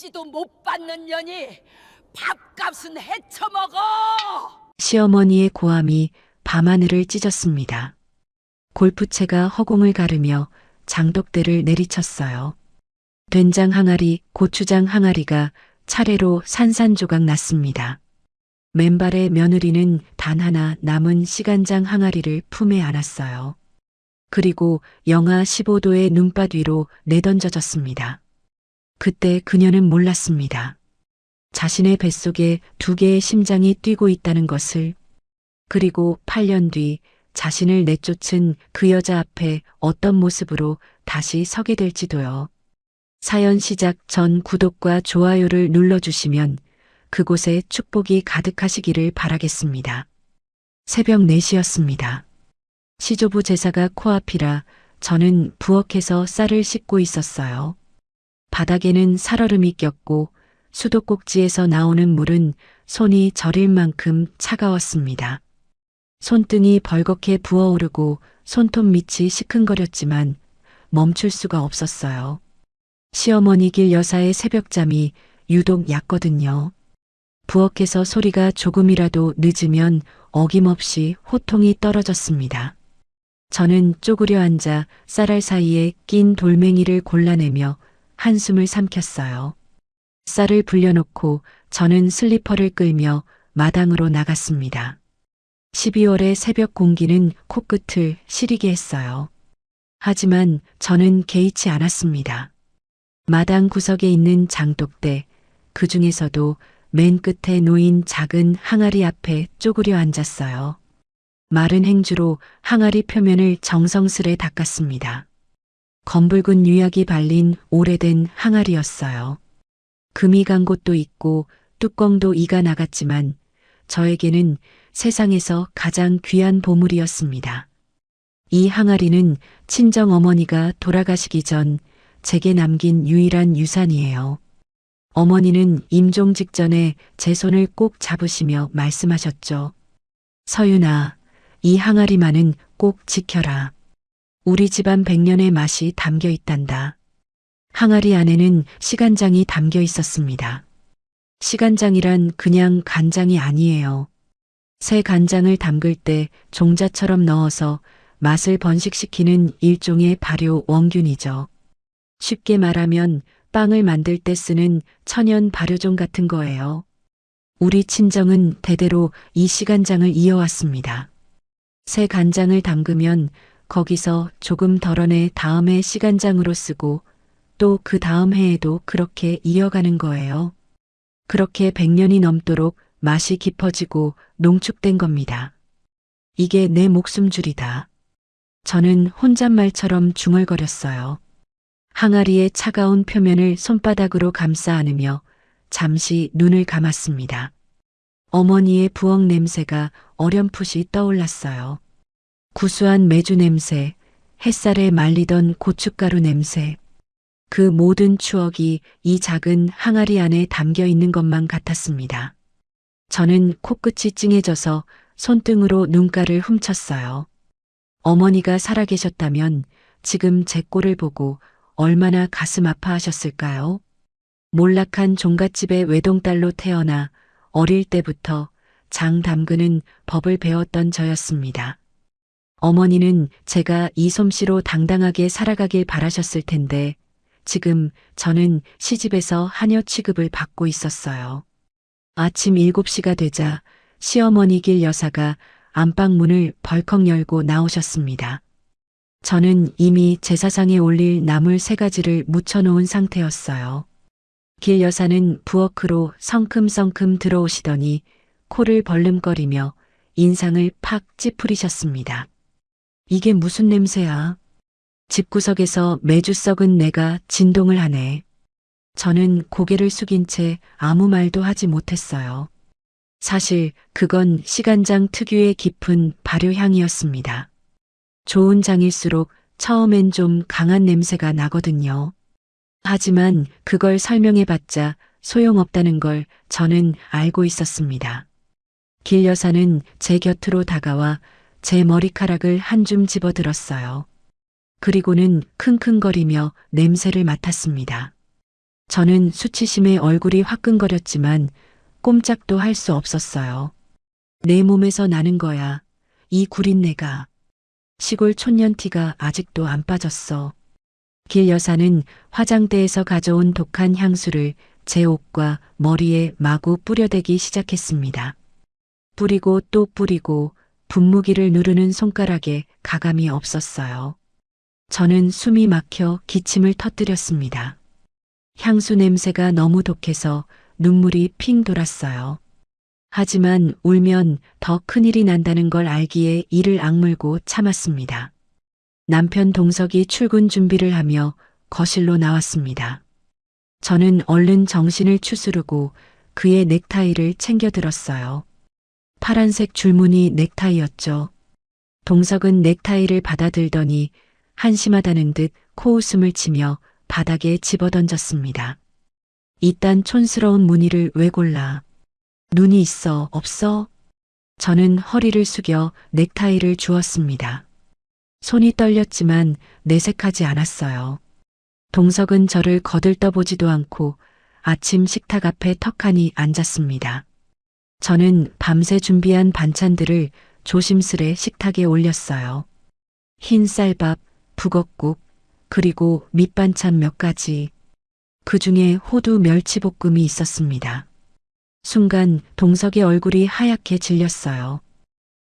죽지도 못 받는 년이 밥값은 헤쳐먹어! 시어머니의 고함이 밤하늘을 찢었습니다. 골프채가 허공을 가르며 장독대를 내리쳤어요. 된장 항아리, 고추장 항아리가 차례로 산산조각 났습니다. 맨발의 며느리는 단 하나 남은 시간장 항아리를 품에 안았어요. 그리고 영하 15도의 눈밭 위로 내던져졌습니다. 그때 그녀는 몰랐습니다. 자신의 뱃속에 두 개의 심장이 뛰고 있다는 것을, 그리고 8년 뒤 자신을 내쫓은 그 여자 앞에 어떤 모습으로 다시 서게 될지도요. 사연 시작 전 구독과 좋아요를 눌러주시면 그곳에 축복이 가득하시기를 바라겠습니다. 새벽 4시였습니다. 시조부 제사가 코앞이라 저는 부엌에서 쌀을 씻고 있었어요. 바닥에는 살얼음이 꼈고 수도꼭지에서 나오는 물은 손이 저릴 만큼 차가웠습니다. 손등이 벌겋게 부어오르고 손톱 밑이 시큰거렸지만 멈출 수가 없었어요. 시어머니 길 여사의 새벽잠이 유독 얕거든요. 부엌에서 소리가 조금이라도 늦으면 어김없이 호통이 떨어졌습니다. 저는 쪼그려 앉아 쌀알 사이에 낀 돌멩이를 골라내며 한숨을 삼켰어요. 쌀을 불려놓고 저는 슬리퍼를 끌며 마당으로 나갔습니다. 12월의 새벽 공기는 코끝을 시리게 했어요. 하지만 저는 개의치 않았습니다. 마당 구석에 있는 장독대, 그 중에서도 맨 끝에 놓인 작은 항아리 앞에 쪼그려 앉았어요. 마른 행주로 항아리 표면을 정성스레 닦았습니다. 검붉은 유약이 발린 오래된 항아리였어요. 금이 간 곳도 있고 뚜껑도 이가 나갔지만 저에게는 세상에서 가장 귀한 보물이었습니다. 이 항아리는 친정 어머니가 돌아가시기 전 제게 남긴 유일한 유산이에요. 어머니는 임종 직전에 제 손을 꼭 잡으시며 말씀하셨죠. 서윤아, 이 항아리만은 꼭 지켜라. 우리 집안 100년의 맛이 담겨 있단다. 항아리 안에는 시간장이 담겨 있었습니다. 시간장이란 그냥 간장이 아니에요. 새 간장을 담글 때 종자처럼 넣어서 맛을 번식시키는 일종의 발효 원균이죠. 쉽게 말하면 빵을 만들 때 쓰는 천연 발효종 같은 거예요. 우리 친정은 대대로 이 시간장을 이어왔습니다. 새 간장을 담그면 거기서 조금 덜어내 다음에 시간장으로 쓰고 또 그 다음 해에도 그렇게 이어가는 거예요. 그렇게 100년이 넘도록 맛이 깊어지고 농축된 겁니다. 이게 내 목숨줄이다. 저는 혼잣말처럼 중얼거렸어요. 항아리의 차가운 표면을 손바닥으로 감싸 안으며 잠시 눈을 감았습니다. 어머니의 부엌 냄새가 어렴풋이 떠올랐어요. 구수한 메주 냄새, 햇살에 말리던 고춧가루 냄새, 그 모든 추억이 이 작은 항아리 안에 담겨 있는 것만 같았습니다. 저는 코끝이 찡해져서 손등으로 눈가를 훔쳤어요. 어머니가 살아계셨다면 지금 제 꼴을 보고 얼마나 가슴 아파하셨을까요? 몰락한 종갓집의 외동딸로 태어나 어릴 때부터 장 담그는 법을 배웠던 저였습니다. 어머니는 제가 이 솜씨로 당당하게 살아가길 바라셨을 텐데 지금 저는 시집에서 하녀 취급을 받고 있었어요. 아침 7시가 되자 시어머니 길 여사가 안방 문을 벌컥 열고 나오셨습니다. 저는 이미 제사상에 올릴 나물 3가지를 묻혀놓은 상태였어요. 길 여사는 부엌으로 성큼성큼 들어오시더니 코를 벌름거리며 인상을 팍 찌푸리셨습니다. 이게 무슨 냄새야? 집구석에서 매주 썩은 내가 진동을 하네. 저는 고개를 숙인 채 아무 말도 하지 못했어요. 사실 그건 시간장 특유의 깊은 발효향이었습니다. 좋은 장일수록 처음엔 좀 강한 냄새가 나거든요. 하지만 그걸 설명해봤자 소용없다는 걸 저는 알고 있었습니다. 길 여사는 제 곁으로 다가와 제 머리카락을 한 줌 집어들었어요. 그리고는 킁킁거리며 냄새를 맡았습니다. 저는 수치심에 얼굴이 화끈거렸지만 꼼짝도 할 수 없었어요. 내 몸에서 나는 거야. 이 구린내가. 시골 촌년티가 아직도 안 빠졌어. 길 여사는 화장대에서 가져온 독한 향수를 제 옷과 머리에 마구 뿌려대기 시작했습니다. 뿌리고 또 뿌리고 분무기를 누르는 손가락에 가감이 없었어요. 저는 숨이 막혀 기침을 터뜨렸습니다. 향수 냄새가 너무 독해서 눈물이 핑 돌았어요. 하지만 울면 더 큰일이 난다는 걸 알기에 이를 악물고 참았습니다. 남편 동석이 출근 준비를 하며 거실로 나왔습니다. 저는 얼른 정신을 추스르고 그의 넥타이를 챙겨 들었어요. 파란색 줄무늬 넥타이였죠. 동석은 넥타이를 받아들더니 한심하다는 듯 코웃음을 치며 바닥에 집어던졌습니다. 이딴 촌스러운 무늬를 왜 골라? 눈이 있어, 없어? 저는 허리를 숙여 넥타이를 주었습니다. 손이 떨렸지만 내색하지 않았어요. 동석은 저를 거들떠보지도 않고 아침 식탁 앞에 턱하니 앉았습니다. 저는 밤새 준비한 반찬들을 조심스레 식탁에 올렸어요. 흰 쌀밥, 북엇국, 그리고 밑반찬 몇 가지. 그 중에 호두 멸치볶음이 있었습니다. 순간 동석의 얼굴이 하얗게 질렸어요.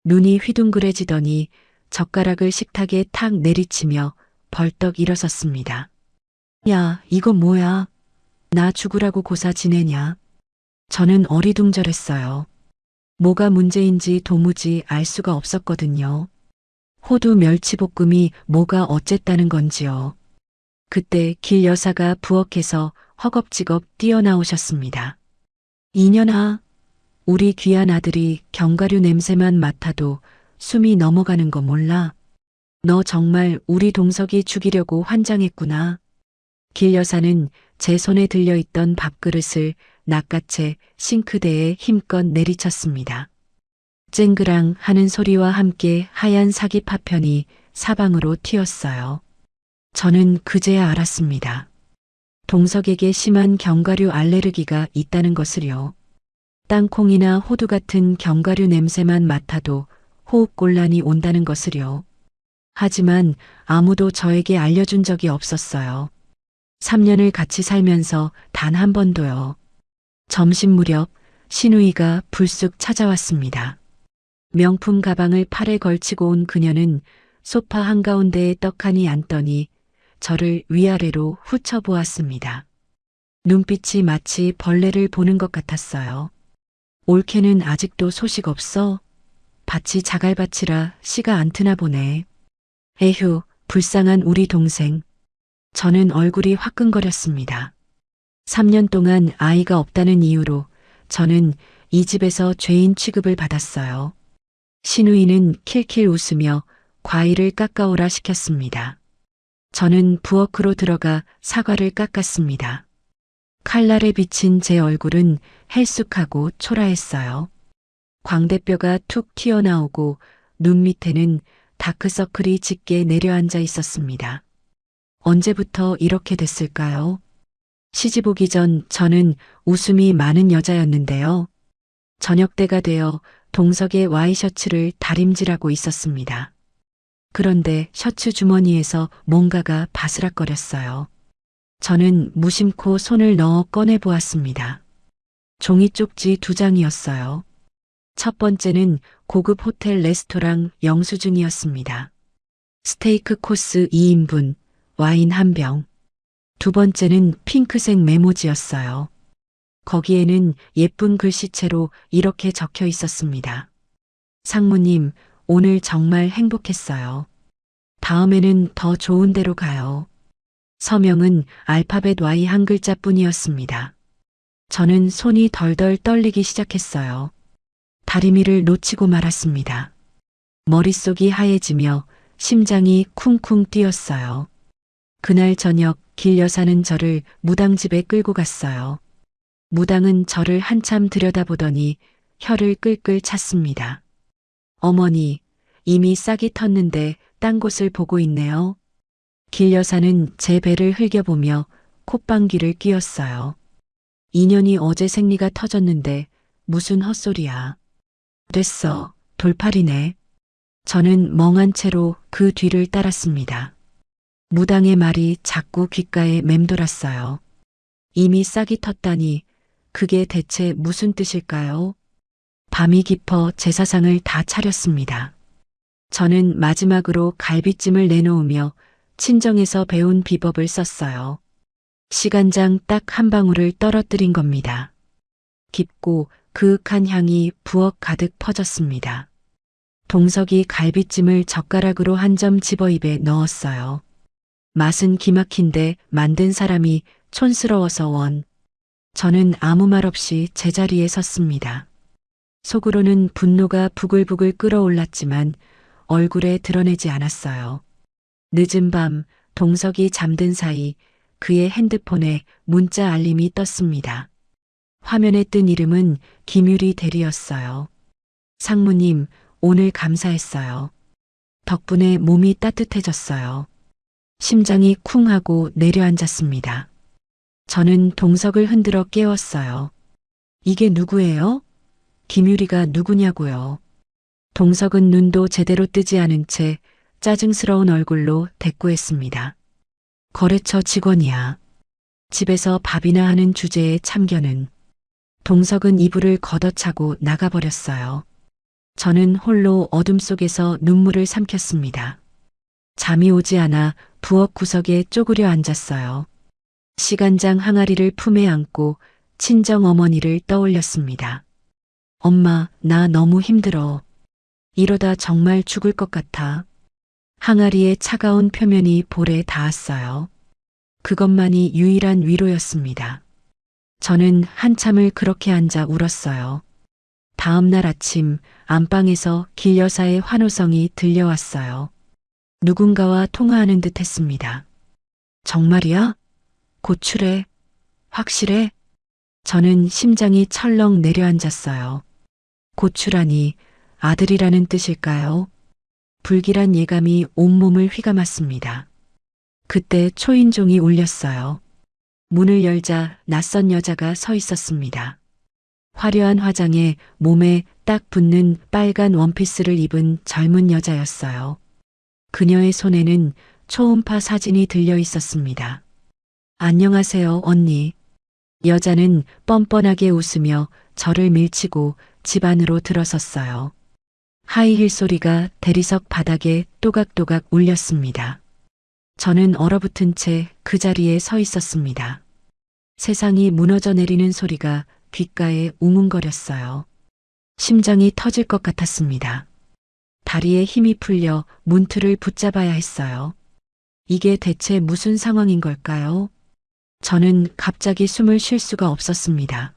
눈이 휘둥그레지더니 젓가락을 식탁에 탁 내리치며 벌떡 일어섰습니다. 야, 이거 뭐야? 나 죽으라고 고사 지내냐? 저는 어리둥절했어요. 뭐가 문제인지 도무지 알 수가 없었거든요. 호두 멸치볶음이 뭐가 어쨌다는 건지요. 그때 길 여사가 부엌에서 허겁지겁 뛰어나오셨습니다. 이년아, 우리 귀한 아들이 견과류 냄새만 맡아도 숨이 넘어가는 거 몰라? 너 정말 우리 동석이 죽이려고 환장했구나. 길 여사는 제 손에 들려있던 밥그릇을 낚아채 싱크대에 힘껏 내리쳤습니다. 쨍그랑 하는 소리와 함께 하얀 사기 파편이 사방으로 튀었어요. 저는 그제야 알았습니다. 동석에게 심한 견과류 알레르기가 있다는 것을요. 땅콩이나 호두 같은 견과류 냄새만 맡아도 호흡곤란이 온다는 것을요. 하지만 아무도 저에게 알려준 적이 없었어요. 3년을 같이 살면서 단 한 번도요. 점심 무렵 신우이가 불쑥 찾아왔습니다. 명품 가방을 팔에 걸치고 온 그녀는 소파 한가운데에 떡하니 앉더니 저를 위아래로 훑어보았습니다. 눈빛이 마치 벌레를 보는 것 같았어요. 올케는 아직도 소식 없어? 밭이 자갈밭이라 씨가 안 트나 보네. 에휴, 불쌍한 우리 동생. 저는 얼굴이 화끈거렸습니다. 3년 동안 아이가 없다는 이유로 저는 이 집에서 죄인 취급을 받았어요. 신우이는 킬킬 웃으며 과일을 깎아오라 시켰습니다. 저는 부엌으로 들어가 사과를 깎았습니다. 칼날에 비친 제 얼굴은 헬쑥하고 초라했어요. 광대뼈가 툭 튀어나오고 눈 밑에는 다크서클이 짙게 내려앉아 있었습니다. 언제부터 이렇게 됐을까요? 시집 오기 전 저는 웃음이 많은 여자였는데요. 저녁 때가 되어 동석의 와이셔츠를 다림질하고 있었습니다. 그런데 셔츠 주머니에서 뭔가가 바스락거렸어요. 저는 무심코 손을 넣어 꺼내 보았습니다. 종이 쪽지 2장이었어요. 첫 번째는 고급 호텔 레스토랑 영수증이었습니다. 스테이크 코스 2인분, 와인 1병. 두 번째는 핑크색 메모지였어요. 거기에는 예쁜 글씨체로 이렇게 적혀 있었습니다. 상무님, 오늘 정말 행복했어요. 다음에는 더 좋은 데로 가요. 서명은 알파벳 Y 한 글자뿐이었습니다. 저는 손이 덜덜 떨리기 시작했어요. 다리미를 놓치고 말았습니다. 머릿속이 하얘지며 심장이 쿵쿵 뛰었어요. 그날 저녁 길 여사는 저를 무당집에 끌고 갔어요. 무당은 저를 한참 들여다보더니 혀를 끌끌 찼습니다. 어머니, 이미 싹이 텄는데 딴 곳을 보고 있네요. 길 여사는 제 배를 흘겨보며 콧방귀를 뀌었어요. 인연이 어제 생리가 터졌는데 무슨 헛소리야. 됐어. 돌팔이네. 저는 멍한 채로 그 뒤를 따랐습니다. 무당의 말이 자꾸 귓가에 맴돌았어요. 이미 싹이 텄다니 그게 대체 무슨 뜻일까요? 밤이 깊어 제사상을 다 차렸습니다. 저는 마지막으로 갈비찜을 내놓으며 친정에서 배운 비법을 썼어요. 시간장 딱 한 방울을 떨어뜨린 겁니다. 깊고 그윽한 향이 부엌 가득 퍼졌습니다. 동석이 갈비찜을 젓가락으로 한 점 집어 입에 넣었어요. 맛은 기막힌데 만든 사람이 촌스러워서 원. 저는 아무 말 없이 제자리에 섰습니다. 속으로는 분노가 부글부글 끓어올랐지만 얼굴에 드러내지 않았어요. 늦은 밤 동석이 잠든 사이 그의 핸드폰에 문자 알림이 떴습니다. 화면에 뜬 이름은 김유리 대리였어요. 상무님, 오늘 감사했어요. 덕분에 몸이 따뜻해졌어요. 심장이 쿵 하고 내려앉았습니다. 저는 동석을 흔들어 깨웠어요. 이게 누구예요? 김유리가 누구냐고요. 동석은 눈도 제대로 뜨지 않은 채 짜증스러운 얼굴로 대꾸했습니다. 거래처 직원이야. 집에서 밥이나 하는 주제에 참견은. 동석은 이불을 걷어차고 나가버렸어요. 저는 홀로 어둠 속에서 눈물을 삼켰습니다. 잠이 오지 않아 부엌 구석에 쪼그려 앉았어요. 시간장 항아리를 품에 안고 친정 어머니를 떠올렸습니다. 엄마, 나 너무 힘들어. 이러다 정말 죽을 것 같아. 항아리의 차가운 표면이 볼에 닿았어요. 그것만이 유일한 위로였습니다. 저는 한참을 그렇게 앉아 울었어요. 다음 날 아침 안방에서 길 여사의 환호성이 들려왔어요. 누군가와 통화하는 듯 했습니다. 정말이야? 고출해? 확실해? 저는 심장이 철렁 내려앉았어요. 고출하니 아들이라는 뜻일까요? 불길한 예감이 온몸을 휘감았습니다. 그때 초인종이 울렸어요. 문을 열자 낯선 여자가 서 있었습니다. 화려한 화장에 몸에 딱 붙는 빨간 원피스를 입은 젊은 여자였어요. 그녀의 손에는 초음파 사진이 들려 있었습니다. 안녕하세요, 언니. 여자는 뻔뻔하게 웃으며 저를 밀치고 집 안으로 들어섰어요. 하이힐 소리가 대리석 바닥에 또각또각 울렸습니다. 저는 얼어붙은 채 그 자리에 서 있었습니다. 세상이 무너져 내리는 소리가 귓가에 웅웅거렸어요. 심장이 터질 것 같았습니다. 다리에 힘이 풀려 문틀을 붙잡아야 했어요. 이게 대체 무슨 상황인 걸까요? 저는 갑자기 숨을 쉴 수가 없었습니다.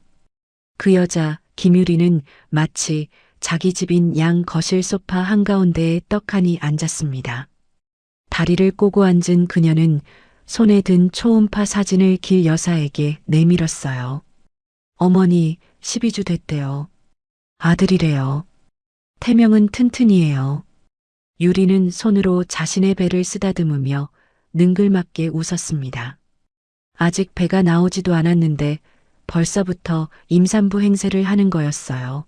그 여자, 김유리는 마치 자기 집인 양 거실 소파 한가운데에 떡하니 앉았습니다. 다리를 꼬고 앉은 그녀는 손에 든 초음파 사진을 길 여사에게 내밀었어요. 어머니, 12주 됐대요. 아들이래요. 태명은 튼튼이에요. 유리는 손으로 자신의 배를 쓰다듬으며 능글맞게 웃었습니다. 아직 배가 나오지도 않았는데 벌써부터 임산부 행세를 하는 거였어요.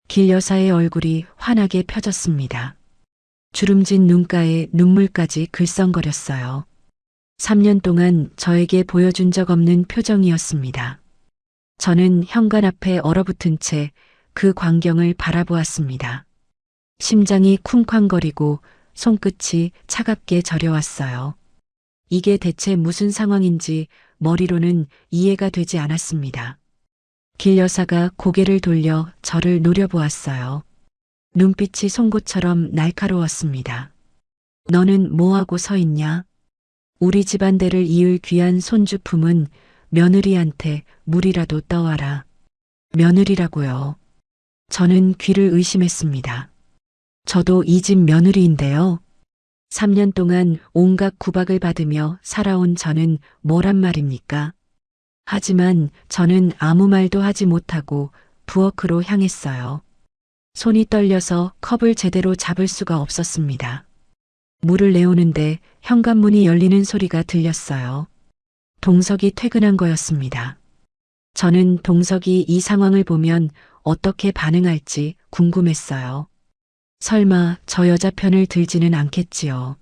길 여사의 얼굴이 환하게 펴졌습니다. 주름진 눈가에 눈물까지 글썽거렸어요. 3년 동안 저에게 보여준 적 없는 표정이었습니다. 저는 현관 앞에 얼어붙은 채 그 광경을 바라보았습니다. 심장이 쿵쾅거리고 손끝이 차갑게 저려왔어요. 이게 대체 무슨 상황인지 머리로는 이해가 되지 않았습니다. 길 여사가 고개를 돌려 저를 노려보았어요. 눈빛이 송곳처럼 날카로웠습니다. 너는 뭐하고 서 있냐? 우리 집안대를 이을 귀한 손주품은 며느리한테 물이라도 떠와라. 며느리라고요. 저는 귀를 의심했습니다. 저도 이 집 며느리인데요. 3년 동안 온갖 구박을 받으며 살아온 저는 뭐란 말입니까? 하지만 저는 아무 말도 하지 못하고 부엌으로 향했어요. 손이 떨려서 컵을 제대로 잡을 수가 없었습니다. 물을 내오는데 현관문이 열리는 소리가 들렸어요. 동석이 퇴근한 거였습니다. 저는 동석이 이 상황을 보면 어떻게 반응할지 궁금했어요. 설마 저 여자 편을 들지는 않겠지요.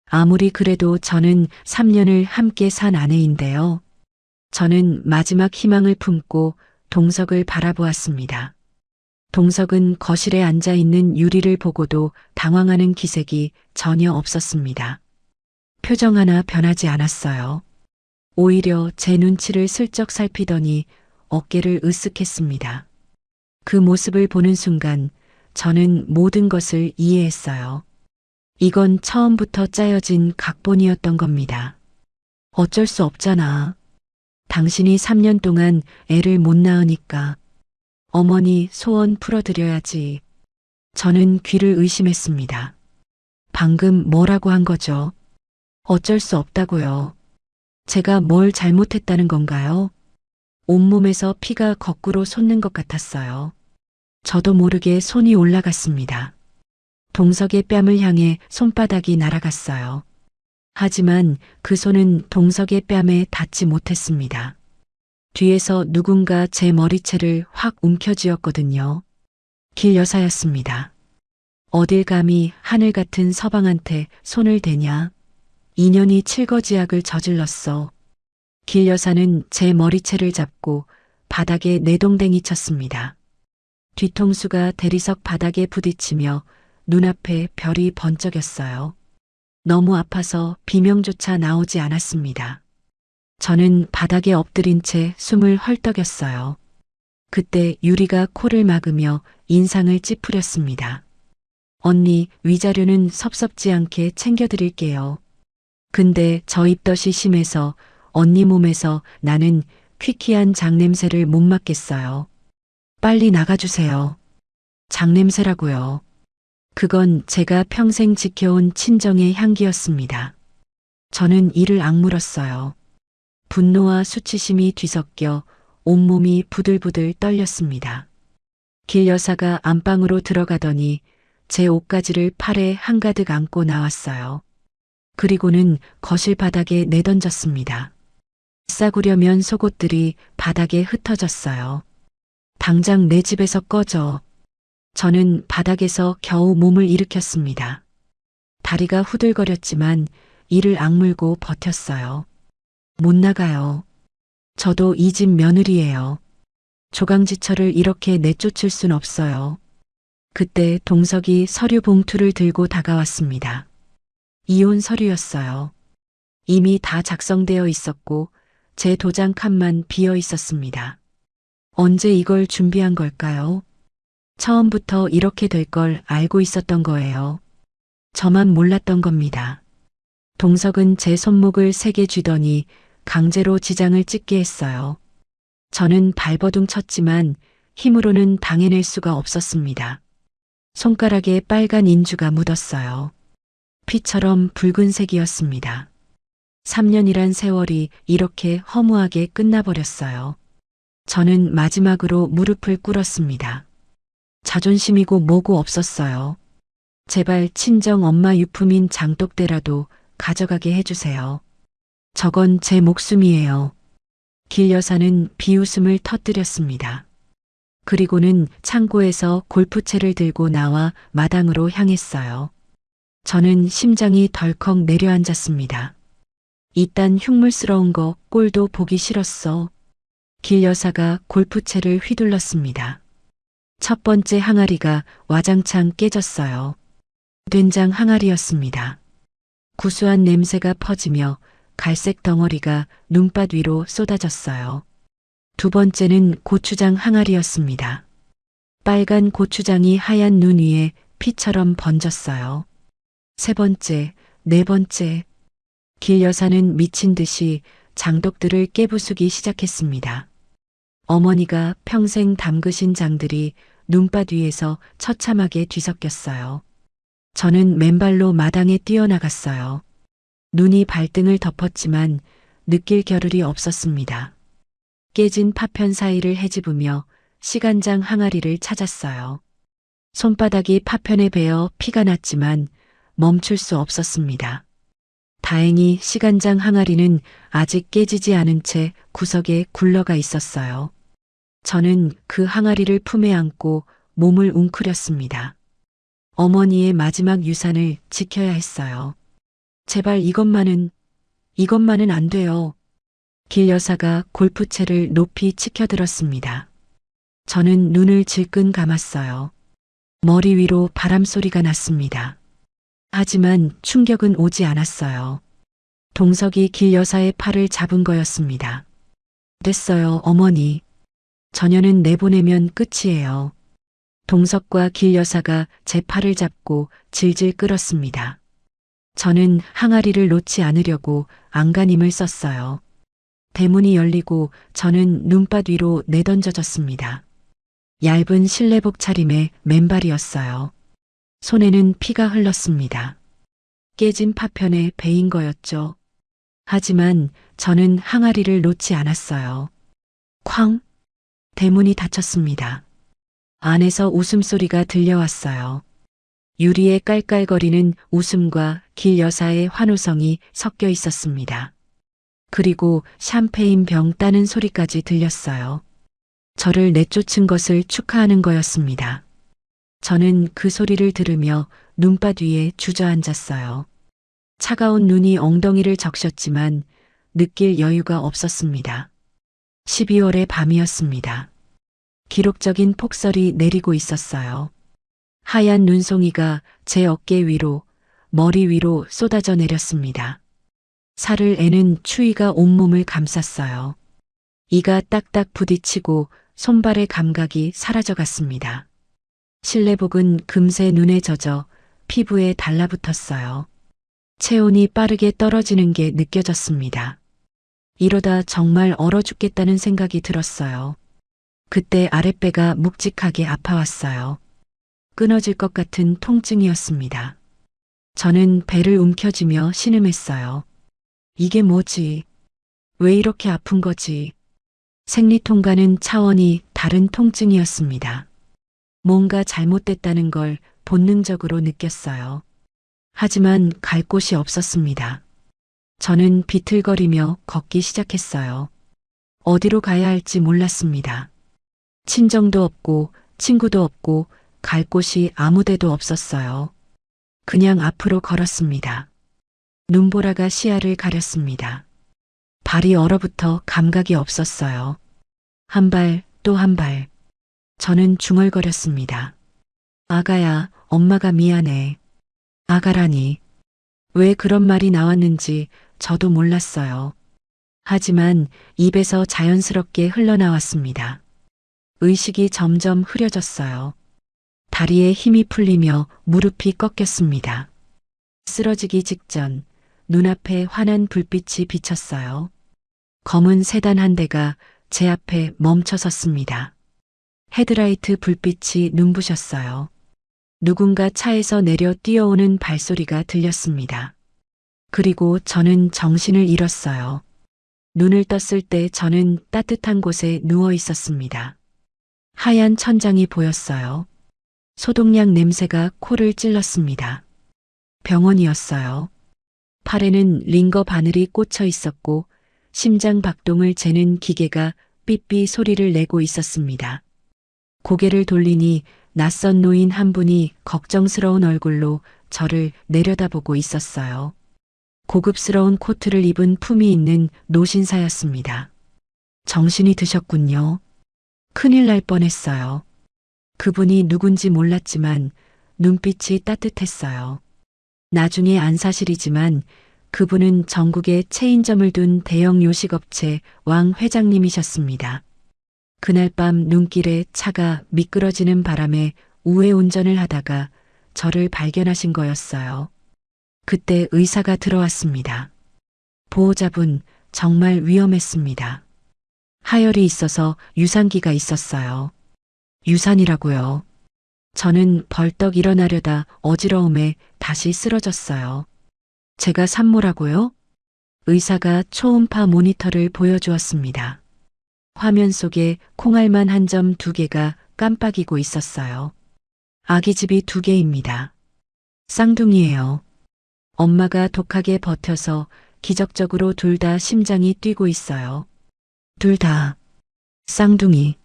아무리 그래도 저는 3년을 함께 산 아내인데요. 저는 마지막 희망을 품고 동석을 바라보았습니다. 동석은 거실에 앉아 있는 유리를 보고도 당황하는 기색이 전혀 없었습니다. 표정 하나 변하지 않았어요. 오히려 제 눈치를 슬쩍 살피더니 어깨를 으쓱했습니다. 그 모습을 보는 순간 저는 모든 것을 이해했어요. 이건 처음부터 짜여진 각본이었던 겁니다. 어쩔 수 없잖아. 당신이 3년 동안 애를 못 낳으니까 어머니 소원 풀어드려야지. 저는 귀를 의심했습니다. 방금 뭐라고 한 거죠? 어쩔 수 없다고요. 제가 뭘 잘못했다는 건가요? 온몸에서 피가 거꾸로 솟는 것 같았어요. 저도 모르게 손이 올라갔습니다. 동석의 뺨을 향해 손바닥이 날아갔어요. 하지만 그 손은 동석의 뺨에 닿지 못했습니다. 뒤에서 누군가 제 머리채를 확 움켜쥐었거든요. 길 여사였습니다. 어딜 감히 하늘 같은 서방한테 손을 대냐? 인연이 칠거지약을 저질렀어. 길 여사는 제 머리채를 잡고 바닥에 내동댕이 쳤습니다. 뒤통수가 대리석 바닥에 부딪히며 눈앞에 별이 번쩍였어요. 너무 아파서 비명조차 나오지 않았습니다. 저는 바닥에 엎드린 채 숨을 헐떡였어요. 그때 유리가 코를 막으며 인상을 찌푸렸습니다. 언니, 위자료는 섭섭지 않게 챙겨드릴게요. 근데 저 입덧이 심해서 언니 몸에서 나는 퀴퀴한 장냄새를 못 맡겠어요. 빨리 나가주세요. 장냄새라고요. 그건 제가 평생 지켜온 친정의 향기였습니다. 저는 이를 악물었어요. 분노와 수치심이 뒤섞여 온몸이 부들부들 떨렸습니다. 길 여사가 안방으로 들어가더니 제 옷가지를 팔에 한가득 안고 나왔어요. 그리고는 거실 바닥에 내던졌습니다. 싸구려면 속옷들이 바닥에 흩어졌어요. 당장 내 집에서 꺼져. 저는 바닥에서 겨우 몸을 일으켰습니다. 다리가 후들거렸지만 이를 악물고 버텼어요. 못 나가요. 저도 이 집 며느리예요. 조강지처를 이렇게 내쫓을 순 없어요. 그때 동석이 서류 봉투를 들고 다가왔습니다. 이혼 서류였어요. 이미 다 작성되어 있었고 제 도장 칸만 비어 있었습니다. 언제 이걸 준비한 걸까요? 처음부터 이렇게 될 걸 알고 있었던 거예요. 저만 몰랐던 겁니다. 동석은 제 손목을 세게 쥐더니 강제로 지장을 찍게 했어요. 저는 발버둥 쳤지만 힘으로는 당해낼 수가 없었습니다. 손가락에 빨간 인주가 묻었어요. 피처럼 붉은색이었습니다. 3년이란 세월이 이렇게 허무하게 끝나버렸어요. 저는 마지막으로 무릎을 꿇었습니다. 자존심이고 뭐고 없었어요. 제발 친정 엄마 유품인 장독대라도 가져가게 해주세요. 저건 제 목숨이에요. 길 여사는 비웃음을 터뜨렸습니다. 그리고는 창고에서 골프채를 들고 나와 마당으로 향했어요. 저는 심장이 덜컥 내려앉았습니다. 이딴 흉물스러운 거 꼴도 보기 싫었어. 길 여사가 골프채를 휘둘렀습니다. 첫 번째 항아리가 와장창 깨졌어요. 된장 항아리였습니다. 구수한 냄새가 퍼지며 갈색 덩어리가 눈밭 위로 쏟아졌어요. 두 번째는 고추장 항아리였습니다. 빨간 고추장이 하얀 눈 위에 피처럼 번졌어요. 세 번째, 네 번째. 길 여사는 미친 듯이 장독들을 깨부수기 시작했습니다. 어머니가 평생 담그신 장들이 눈밭 위에서 처참하게 뒤섞였어요. 저는 맨발로 마당에 뛰어나갔어요. 눈이 발등을 덮었지만 느낄 겨를이 없었습니다. 깨진 파편 사이를 헤집으며 시간장 항아리를 찾았어요. 손바닥이 파편에 베어 피가 났지만 멈출 수 없었습니다. 다행히 시간장 항아리는 아직 깨지지 않은 채 구석에 굴러가 있었어요. 저는 그 항아리를 품에 안고 몸을 웅크렸습니다. 어머니의 마지막 유산을 지켜야 했어요. 제발 이것만은 안 돼요. 길 여사가 골프채를 높이 치켜들었습니다. 저는 눈을 질끈 감았어요. 머리 위로 바람 소리가 났습니다. 하지만 충격은 오지 않았어요. 동석이 길 여사의 팔을 잡은 거였습니다. 됐어요, 어머니. 저녀는 내보내면 끝이에요. 동석과 길 여사가 제 팔을 잡고 질질 끌었습니다. 저는 항아리를 놓지 않으려고 안간힘을 썼어요. 대문이 열리고 저는 눈밭 위로 내던져졌습니다. 얇은 실내복 차림의 맨발이었어요. 손에는 피가 흘렀습니다. 깨진 파편에 베인 거였죠. 하지만 저는 항아리를 놓지 않았어요. 쾅! 대문이 닫혔습니다. 안에서 웃음소리가 들려왔어요. 유리에 깔깔거리는 웃음과 길 여사의 환호성이 섞여 있었습니다. 그리고 샴페인 병 따는 소리까지 들렸어요. 저를 내쫓은 것을 축하하는 거였습니다. 저는 그 소리를 들으며 눈밭 위에 주저앉았어요. 차가운 눈이 엉덩이를 적셨지만 느낄 여유가 없었습니다. 12월의 밤이었습니다. 기록적인 폭설이 내리고 있었어요. 하얀 눈송이가 제 어깨 위로, 머리 위로 쏟아져 내렸습니다. 살을 애는 추위가 온몸을 감쌌어요. 이가 딱딱 부딪히고 손발의 감각이 사라져갔습니다. 실내복은 금세 눈에 젖어 피부에 달라붙었어요. 체온이 빠르게 떨어지는 게 느껴졌습니다. 이러다 정말 얼어 죽겠다는 생각이 들었어요. 그때 아랫배가 묵직하게 아파왔어요. 끊어질 것 같은 통증이었습니다. 저는 배를 움켜쥐며 신음했어요. 이게 뭐지? 왜 이렇게 아픈 거지? 생리통과는 차원이 다른 통증이었습니다. 뭔가 잘못됐다는 걸 본능적으로 느꼈어요. 하지만 갈 곳이 없었습니다. 저는 비틀거리며 걷기 시작했어요. 어디로 가야 할지 몰랐습니다. 친정도 없고 친구도 없고 갈 곳이 아무 데도 없었어요. 그냥 앞으로 걸었습니다. 눈보라가 시야를 가렸습니다. 발이 얼어붙어 감각이 없었어요. 한 발, 또 한 발. 저는 중얼거렸습니다. 아가야, 엄마가 미안해. 아가라니. 왜 그런 말이 나왔는지 저도 몰랐어요. 하지만 입에서 자연스럽게 흘러나왔습니다. 의식이 점점 흐려졌어요. 다리에 힘이 풀리며 무릎이 꺾였습니다. 쓰러지기 직전 눈앞에 환한 불빛이 비쳤어요. 검은 세단 한 대가 제 앞에 멈춰 섰습니다. 헤드라이트 불빛이 눈부셨어요. 누군가 차에서 내려 뛰어오는 발소리가 들렸습니다. 그리고 저는 정신을 잃었어요. 눈을 떴을 때 저는 따뜻한 곳에 누워 있었습니다. 하얀 천장이 보였어요. 소독약 냄새가 코를 찔렀습니다. 병원이었어요. 팔에는 링거 바늘이 꽂혀 있었고 심장 박동을 재는 기계가 삐삐 소리를 내고 있었습니다. 고개를 돌리니 낯선 노인 한 분이 걱정스러운 얼굴로 저를 내려다보고 있었어요. 고급스러운 코트를 입은 품이 있는 노신사였습니다. 정신이 드셨군요. 큰일 날 뻔했어요. 그분이 누군지 몰랐지만 눈빛이 따뜻했어요. 나중에 안 사실이지만 그분은 전국에 체인점을 둔 대형 요식업체 왕 회장님이셨습니다. 그날 밤 눈길에 차가 미끄러지는 바람에 우회 운전을 하다가 저를 발견하신 거였어요. 그때 의사가 들어왔습니다. 보호자분, 정말 위험했습니다. 하열이 있어서 유산기가 있었어요. 유산이라고요. 저는 벌떡 일어나려다 어지러움에 다시 쓰러졌어요. 제가 산모라고요? 의사가 초음파 모니터를 보여주었습니다. 화면 속에 콩알만 한 점 2개가 깜빡이고 있었어요. 아기집이 2개입니다. 쌍둥이에요. 엄마가 독하게 버텨서 기적적으로 둘 다 심장이 뛰고 있어요. 둘 다. 쌍둥이.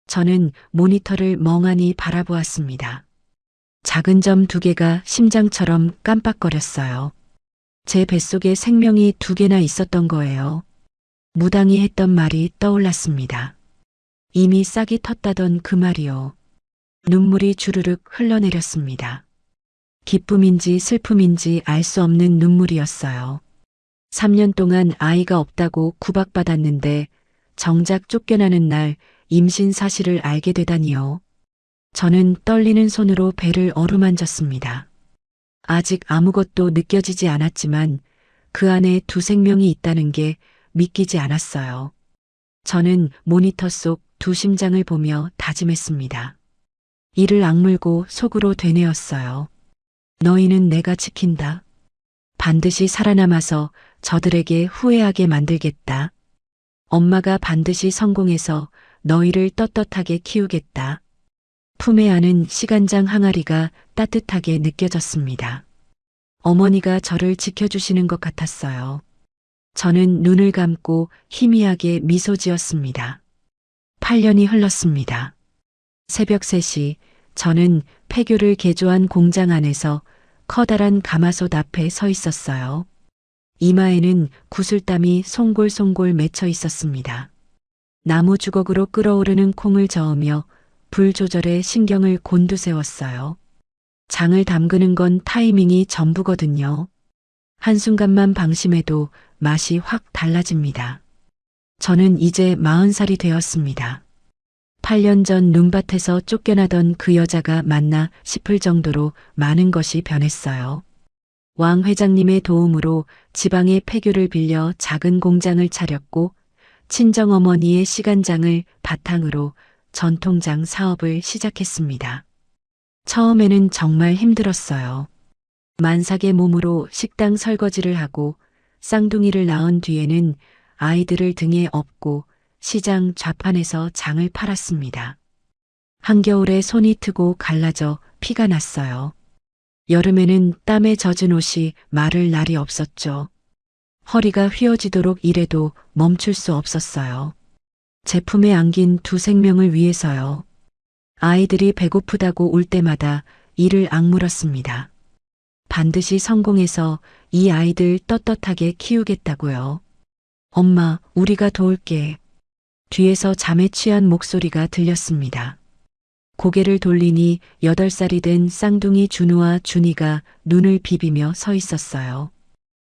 저는 모니터를 멍하니 바라보았습니다. 작은 점 두 개가 심장처럼 깜빡거렸어요. 제 뱃속에 생명이 두 개나 있었던 거예요. 무당이 했던 말이 떠올랐습니다. 이미 싹이 텄다던 그 말이요. 눈물이 주르륵 흘러내렸습니다. 기쁨인지 슬픔인지 알 수 없는 눈물이었어요. 3년 동안 아이가 없다고 구박받았는데 정작 쫓겨나는 날 임신 사실을 알게 되다니요. 저는 떨리는 손으로 배를 어루만졌습니다. 아직 아무것도 느껴지지 않았지만 그 안에 두 생명이 있다는 게 믿기지 않았어요. 저는 모니터 속 두 심장을 보며 다짐했습니다. 이를 악물고 속으로 되뇌었어요. 너희는 내가 지킨다. 반드시 살아남아서 저들에게 후회하게 만들겠다. 엄마가 반드시 성공해서 너희를 떳떳하게 키우겠다. 품에 안은 시간장 항아리가 따뜻하게 느껴졌습니다. 어머니가 저를 지켜주시는 것 같았어요. 저는 눈을 감고 희미하게 미소 지었습니다. 8년이 흘렀습니다. 새벽 3시 저는 폐교를 개조한 공장 안에서 커다란 가마솥 앞에 서 있었어요. 이마에는 구슬땀이 송골송골 맺혀 있었습니다. 나무 주걱으로 끓어오르는 콩을 저으며 불 조절에 신경을 곤두세웠어요. 장을 담그는 건 타이밍이 전부거든요. 한순간만 방심해도 맛이 확 달라집니다. 저는 이제 40살이 되었습니다. 8년 전 눈밭에서 쫓겨나던 그 여자가 맞나 싶을 정도로 많은 것이 변했어요. 왕 회장님의 도움으로 지방의 폐교를 빌려 작은 공장을 차렸고 친정어머니의 시간장을 바탕으로 전통장 사업을 시작했습니다. 처음에는 정말 힘들었어요. 만삭의 몸으로 식당 설거지를 하고 쌍둥이를 낳은 뒤에는 아이들을 등에 업고 시장 좌판에서 장을 팔았습니다. 한겨울에 손이 트고 갈라져 피가 났어요. 여름에는 땀에 젖은 옷이 마를 날이 없었죠. 허리가 휘어지도록 일해도 멈출 수 없었어요. 제품에 안긴 두 생명을 위해서요. 아이들이 배고프다고 울 때마다 이를 악물었습니다. 반드시 성공해서 이 아이들 떳떳하게 키우겠다고요. 엄마, 우리가 도울게. 뒤에서 잠에 취한 목소리가 들렸습니다. 고개를 돌리니 8살이 된 쌍둥이 준우와 준이가 눈을 비비며 서 있었어요.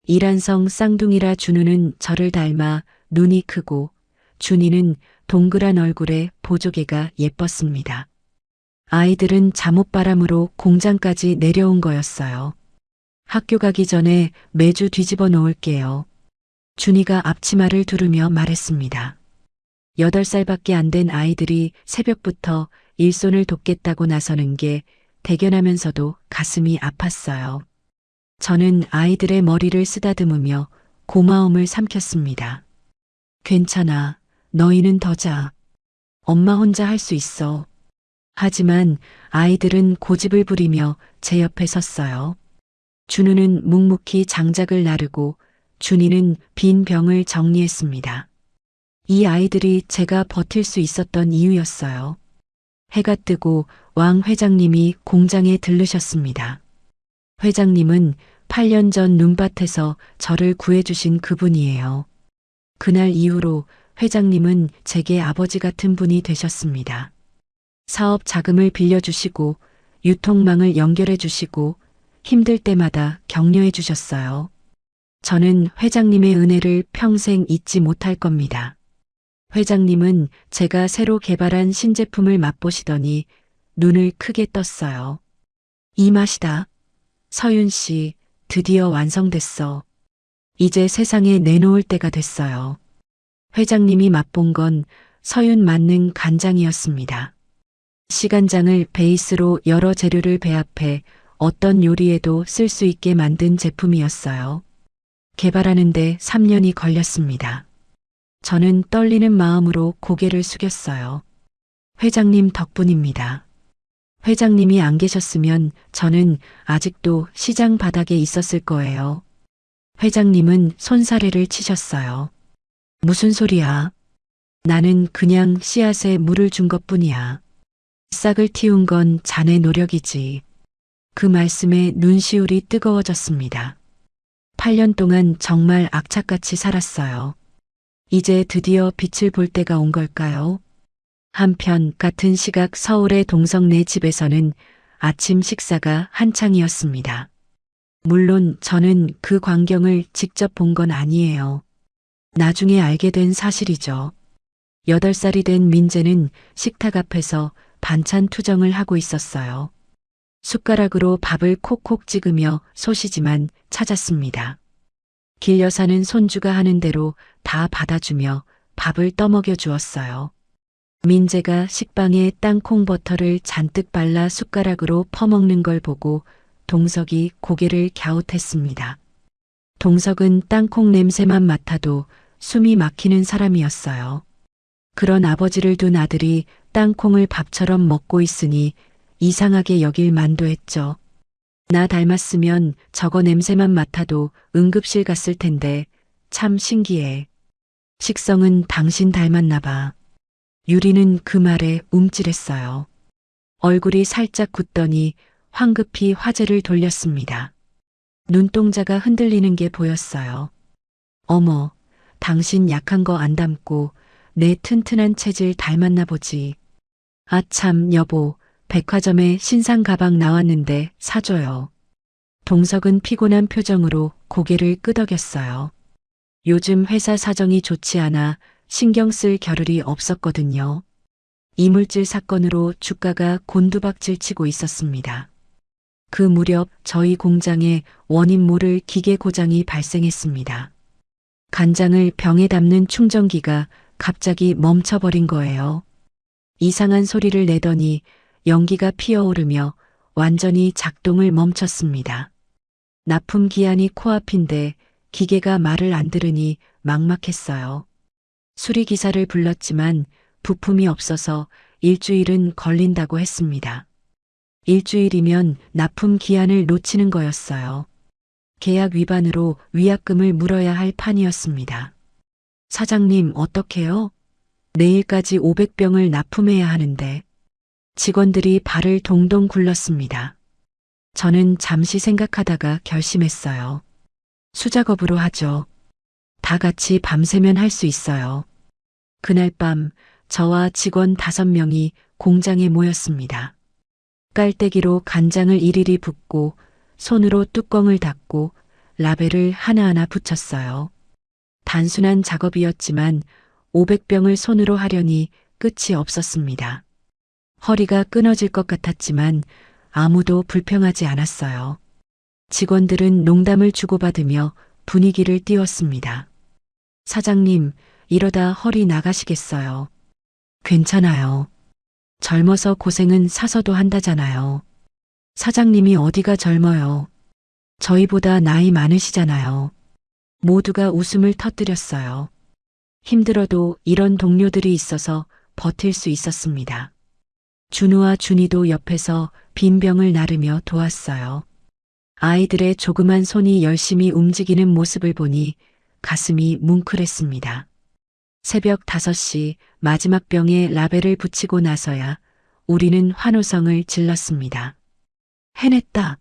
이란성 쌍둥이라 준우는 저를 닮아 눈이 크고 준이는 동그란 얼굴에 보조개가 예뻤습니다. 아이들은 잠옷바람으로 공장까지 내려온 거였어요. 학교 가기 전에 매주 뒤집어 놓을게요. 준이가 앞치마를 두르며 말했습니다. 8살밖에 안 된 아이들이 새벽부터 일손을 돕겠다고 나서는 게 대견하면서도 가슴이 아팠어요. 저는 아이들의 머리를 쓰다듬으며 고마움을 삼켰습니다. 괜찮아. 너희는 더 자. 엄마 혼자 할 수 있어. 하지만 아이들은 고집을 부리며 제 옆에 섰어요. 준우는 묵묵히 장작을 나르고 준이는 빈 병을 정리했습니다. 이 아이들이 제가 버틸 수 있었던 이유였어요. 해가 뜨고 왕 회장님이 공장에 들르셨습니다. 회장님은 8년 전 눈밭에서 저를 구해주신 그분이에요. 그날 이후로 회장님은 제게 아버지 같은 분이 되셨습니다. 사업 자금을 빌려주시고 유통망을 연결해 주시고 힘들 때마다 격려해 주셨어요. 저는 회장님의 은혜를 평생 잊지 못할 겁니다. 회장님은 제가 새로 개발한 신제품을 맛보시더니 눈을 크게 떴어요. 이 맛이다. 서윤 씨, 드디어 완성됐어. 이제 세상에 내놓을 때가 됐어요. 회장님이 맛본 건 서윤 만능 간장이었습니다. 시간장을 베이스로 여러 재료를 배합해 어떤 요리에도 쓸 수 있게 만든 제품이었어요. 개발하는데 3년이 걸렸습니다. 저는 떨리는 마음으로 고개를 숙였어요. 회장님 덕분입니다. 회장님이 안 계셨으면 저는 아직도 시장 바닥에 있었을 거예요. 회장님은 손사래를 치셨어요. 무슨 소리야? 나는 그냥 씨앗에 물을 준 것뿐이야. 싹을 틔운 건 자네 노력이지. 그 말씀에 눈시울이 뜨거워졌습니다. 8년 동안 정말 악착같이 살았어요. 이제 드디어 빛을 볼 때가 온 걸까요? 한편 같은 시각 서울의 동성네 집에서는 아침 식사가 한창이었습니다. 물론 저는 그 광경을 직접 본 건 아니에요. 나중에 알게 된 사실이죠. 8살이 된 민재는 식탁 앞에서 반찬 투정을 하고 있었어요. 숟가락으로 밥을 콕콕 찍으며 소시지만 찾았습니다. 길 여사는 손주가 하는 대로 다 받아주며 밥을 떠먹여 주었어요. 민재가 식빵에 땅콩 버터를 잔뜩 발라 숟가락으로 퍼먹는 걸 보고 동석이 고개를 갸웃했습니다. 동석은 땅콩 냄새만 맡아도 숨이 막히는 사람이었어요. 그런 아버지를 둔 아들이 땅콩을 밥처럼 먹고 있으니 이상하게 여길 만도 했죠. 나 닮았으면 저거 냄새만 맡아도 응급실 갔을 텐데 참 신기해. 식성은 당신 닮았나 봐. 유리는 그 말에 움찔했어요. 얼굴이 살짝 굳더니 황급히 화제를 돌렸습니다. 눈동자가 흔들리는 게 보였어요. 어머, 당신 약한 거 안 닮고 내 튼튼한 체질 닮았나 보지. 아 참 여보, 백화점에 신상 가방 나왔는데 사줘요. 동석은 피곤한 표정으로 고개를 끄덕였어요. 요즘 회사 사정이 좋지 않아 신경 쓸 겨를이 없었거든요. 이물질 사건으로 주가가 곤두박질 치고 있었습니다. 그 무렵 저희 공장에 원인 모를 기계 고장이 발생했습니다. 간장을 병에 담는 충전기가 갑자기 멈춰버린 거예요. 이상한 소리를 내더니 연기가 피어오르며 완전히 작동을 멈췄습니다. 납품 기한이 코앞인데 기계가 말을 안 들으니 막막했어요. 수리기사를 불렀지만 부품이 없어서 일주일은 걸린다고 했습니다. 일주일이면 납품 기한을 놓치는 거였어요. 계약 위반으로 위약금을 물어야 할 판이었습니다. 사장님 어떡해요? 내일까지 500병을 납품해야 하는데. 직원들이 발을 동동 굴렀습니다. 저는 잠시 생각하다가 결심했어요. 수작업으로 하죠. 다 같이 밤새면 할 수 있어요. 그날 밤 저와 직원 5명이 공장에 모였습니다. 깔때기로 간장을 일일이 붓고 손으로 뚜껑을 닫고 라벨을 하나하나 붙였어요. 단순한 작업이었지만 500병을 손으로 하려니 끝이 없었습니다. 허리가 끊어질 것 같았지만 아무도 불평하지 않았어요. 직원들은 농담을 주고받으며 분위기를 띄웠습니다. 사장님, 이러다 허리 나가시겠어요. 괜찮아요. 젊어서 고생은 사서도 한다잖아요. 사장님이 어디가 젊어요. 저희보다 나이 많으시잖아요. 모두가 웃음을 터뜨렸어요. 힘들어도 이런 동료들이 있어서 버틸 수 있었습니다. 준우와 준이도 옆에서 빈병을 나르며 도왔어요. 아이들의 조그만 손이 열심히 움직이는 모습을 보니 가슴이 뭉클했습니다. 새벽 5시 마지막 병에 라벨을 붙이고 나서야 우리는 환호성을 질렀습니다. 해냈다.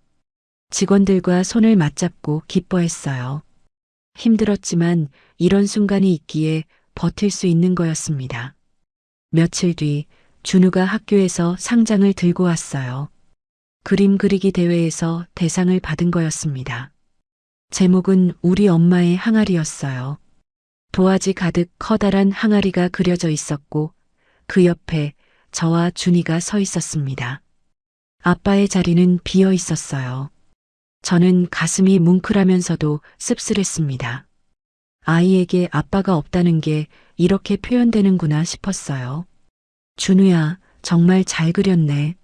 직원들과 손을 맞잡고 기뻐했어요. 힘들었지만 이런 순간이 있기에 버틸 수 있는 거였습니다. 며칠 뒤 준우가 학교에서 상장을 들고 왔어요. 그림 그리기 대회에서 대상을 받은 거였습니다. 제목은 우리 엄마의 항아리였어요. 도화지 가득 커다란 항아리가 그려져 있었고 그 옆에 저와 준이가 서 있었습니다. 아빠의 자리는 비어 있었어요. 저는 가슴이 뭉클하면서도 씁쓸했습니다. 아이에게 아빠가 없다는 게 이렇게 표현되는구나 싶었어요. 준우야, 정말 잘 그렸네.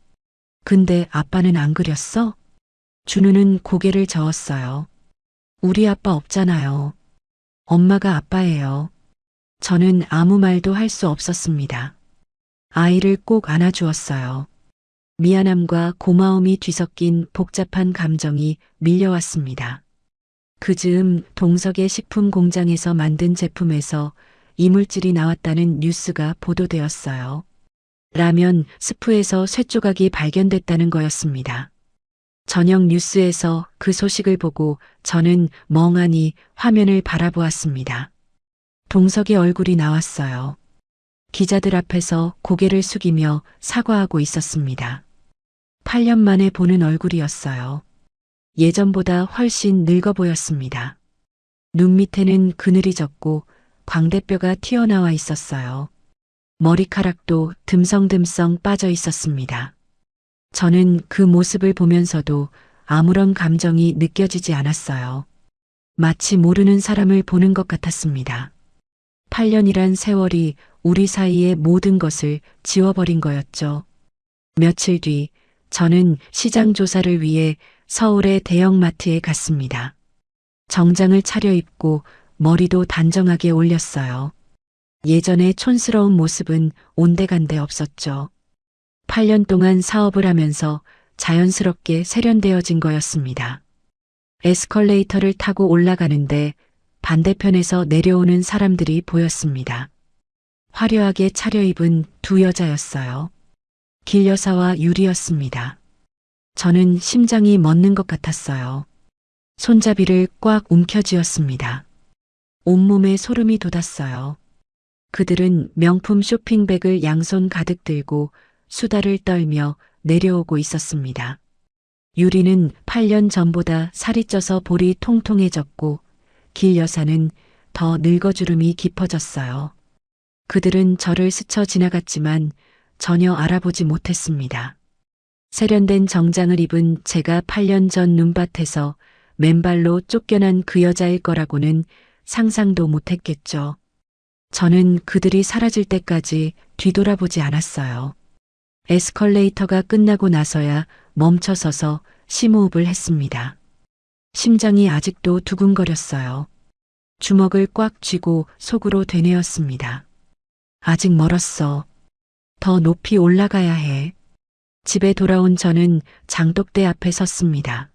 근데 아빠는 안 그렸어? 준우는 고개를 저었어요. 우리 아빠 없잖아요. 엄마가 아빠예요. 저는 아무 말도 할 수 없었습니다. 아이를 꼭 안아주었어요. 미안함과 고마움이 뒤섞인 복잡한 감정이 밀려왔습니다. 그 즈음 동석의 식품 공장에서 만든 제품에서 이물질이 나왔다는 뉴스가 보도되었어요. 라면 스프에서 쇠조각이 발견됐다는 거였습니다. 저녁 뉴스에서 그 소식을 보고 저는 멍하니 화면을 바라보았습니다. 동석의 얼굴이 나왔어요. 기자들 앞에서 고개를 숙이며 사과하고 있었습니다. 8년 만에 보는 얼굴이었어요. 예전보다 훨씬 늙어 보였습니다. 눈 밑에는 그늘이 졌고 광대뼈가 튀어나와 있었어요. 머리카락도 듬성듬성 빠져 있었습니다. 저는 그 모습을 보면서도 아무런 감정이 느껴지지 않았어요. 마치 모르는 사람을 보는 것 같았습니다. 8년이란 세월이 우리 사이의 모든 것을 지워버린 거였죠. 며칠 뒤 저는 시장 조사를 위해 서울의 대형마트에 갔습니다. 정장을 차려입고 머리도 단정하게 올렸어요. 예전의 촌스러운 모습은 온데간데 없었죠. 8년 동안 사업을 하면서 자연스럽게 세련되어진 거였습니다. 에스컬레이터를 타고 올라가는데 반대편에서 내려오는 사람들이 보였습니다. 화려하게 차려입은 두 여자였어요. 길 여사와 유리였습니다. 저는 심장이 멎는 것 같았어요. 손잡이를 꽉 움켜쥐었습니다. 온몸에 소름이 돋았어요. 그들은 명품 쇼핑백을 양손 가득 들고 수다를 떨며 내려오고 있었습니다. 유리는 8년 전보다 살이 쪄서 볼이 통통해졌고 길 여사는 더 늙어주름이 깊어졌어요. 그들은 저를 스쳐 지나갔지만 전혀 알아보지 못했습니다. 세련된 정장을 입은 제가 8년 전 눈밭에서 맨발로 쫓겨난 그 여자일 거라고는 상상도 못했겠죠. 저는 그들이 사라질 때까지 뒤돌아보지 않았어요. 에스컬레이터가 끝나고 나서야 멈춰서서 심호흡을 했습니다. 심장이 아직도 두근거렸어요. 주먹을 꽉 쥐고 속으로 되뇌었습니다. 아직 멀었어. 더 높이 올라가야 해. 집에 돌아온 저는 장독대 앞에 섰습니다.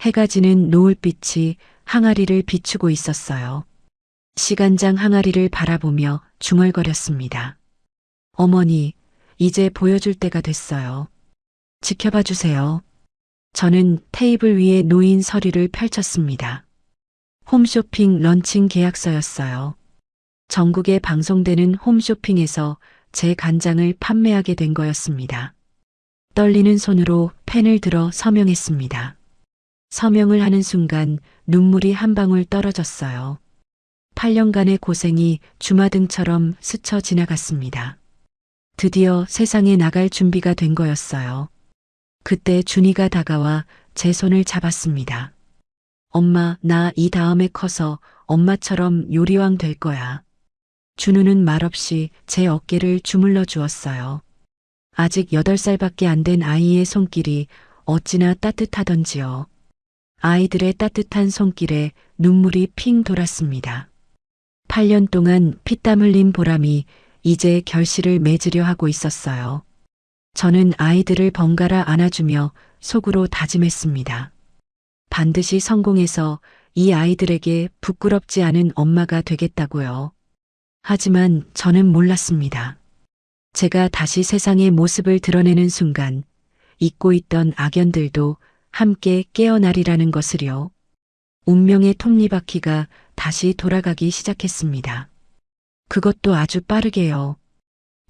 해가 지는 노을빛이 항아리를 비추고 있었어요. 시간장 항아리를 바라보며 중얼거렸습니다. 어머니, 이제 보여줄 때가 됐어요. 지켜봐 주세요. 저는 테이블 위에 놓인 서류를 펼쳤습니다. 홈쇼핑 런칭 계약서였어요. 전국에 방송되는 홈쇼핑에서 제 간장을 판매하게 된 거였습니다. 떨리는 손으로 펜을 들어 서명했습니다. 서명을 하는 순간 눈물이 한 방울 떨어졌어요. 8년간의 고생이 주마등처럼 스쳐 지나갔습니다. 드디어 세상에 나갈 준비가 된 거였어요. 그때 준이가 다가와 제 손을 잡았습니다. 엄마, 나 이 다음에 커서 엄마처럼 요리왕 될 거야. 준우는 말없이 제 어깨를 주물러 주었어요. 아직 8살밖에 안 된 아이의 손길이 어찌나 따뜻하던지요. 아이들의 따뜻한 손길에 눈물이 핑 돌았습니다. 8년 동안 피땀 흘린 보람이 이제 결실을 맺으려 하고 있었어요. 저는 아이들을 번갈아 안아주며 속으로 다짐했습니다. 반드시 성공해서 이 아이들에게 부끄럽지 않은 엄마가 되겠다고요. 하지만 저는 몰랐습니다. 제가 다시 세상의 모습을 드러내는 순간 잊고 있던 악연들도 함께 깨어나리라는 것을요. 운명의 톱니바퀴가 다시 돌아가기 시작했습니다. 그것도 아주 빠르게요.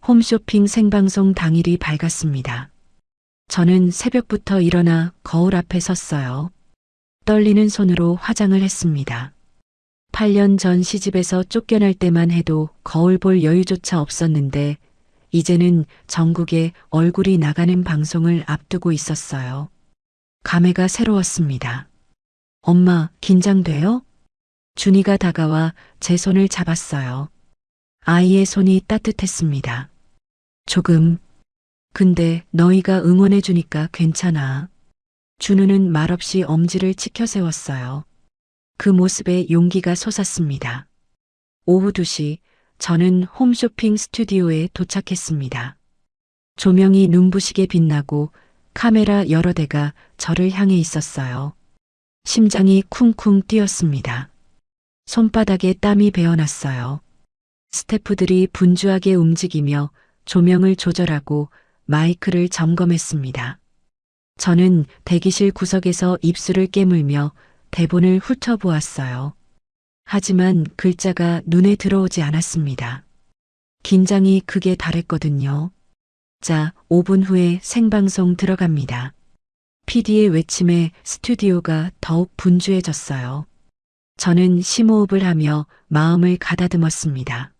홈쇼핑 생방송 당일이 밝았습니다. 저는 새벽부터 일어나 거울 앞에 섰어요. 떨리는 손으로 화장을 했습니다. 8년 전 시집에서 쫓겨날 때만 해도 거울 볼 여유조차 없었는데 이제는 전국에 얼굴이 나가는 방송을 앞두고 있었어요. 감회가 새로웠습니다. 엄마, 긴장돼요? 준이가 다가와 제 손을 잡았어요. 아이의 손이 따뜻했습니다. 조금. 근데 너희가 응원해주니까 괜찮아. 준우는 말없이 엄지를 치켜 세웠어요. 그 모습에 용기가 솟았습니다. 오후 2시 저는 홈쇼핑 스튜디오에 도착했습니다. 조명이 눈부시게 빛나고 카메라 여러 대가 저를 향해 있었어요. 심장이 쿵쿵 뛰었습니다. 손바닥에 땀이 배어났어요. 스태프들이 분주하게 움직이며 조명을 조절하고 마이크를 점검했습니다. 저는 대기실 구석에서 입술을 깨물며 대본을 훑어보았어요. 하지만 글자가 눈에 들어오지 않았습니다. 긴장이 극에 달했거든요. 자, 5분 후에 생방송 들어갑니다. PD의 외침에 스튜디오가 더욱 분주해졌어요. 저는 심호흡을 하며 마음을 가다듬었습니다.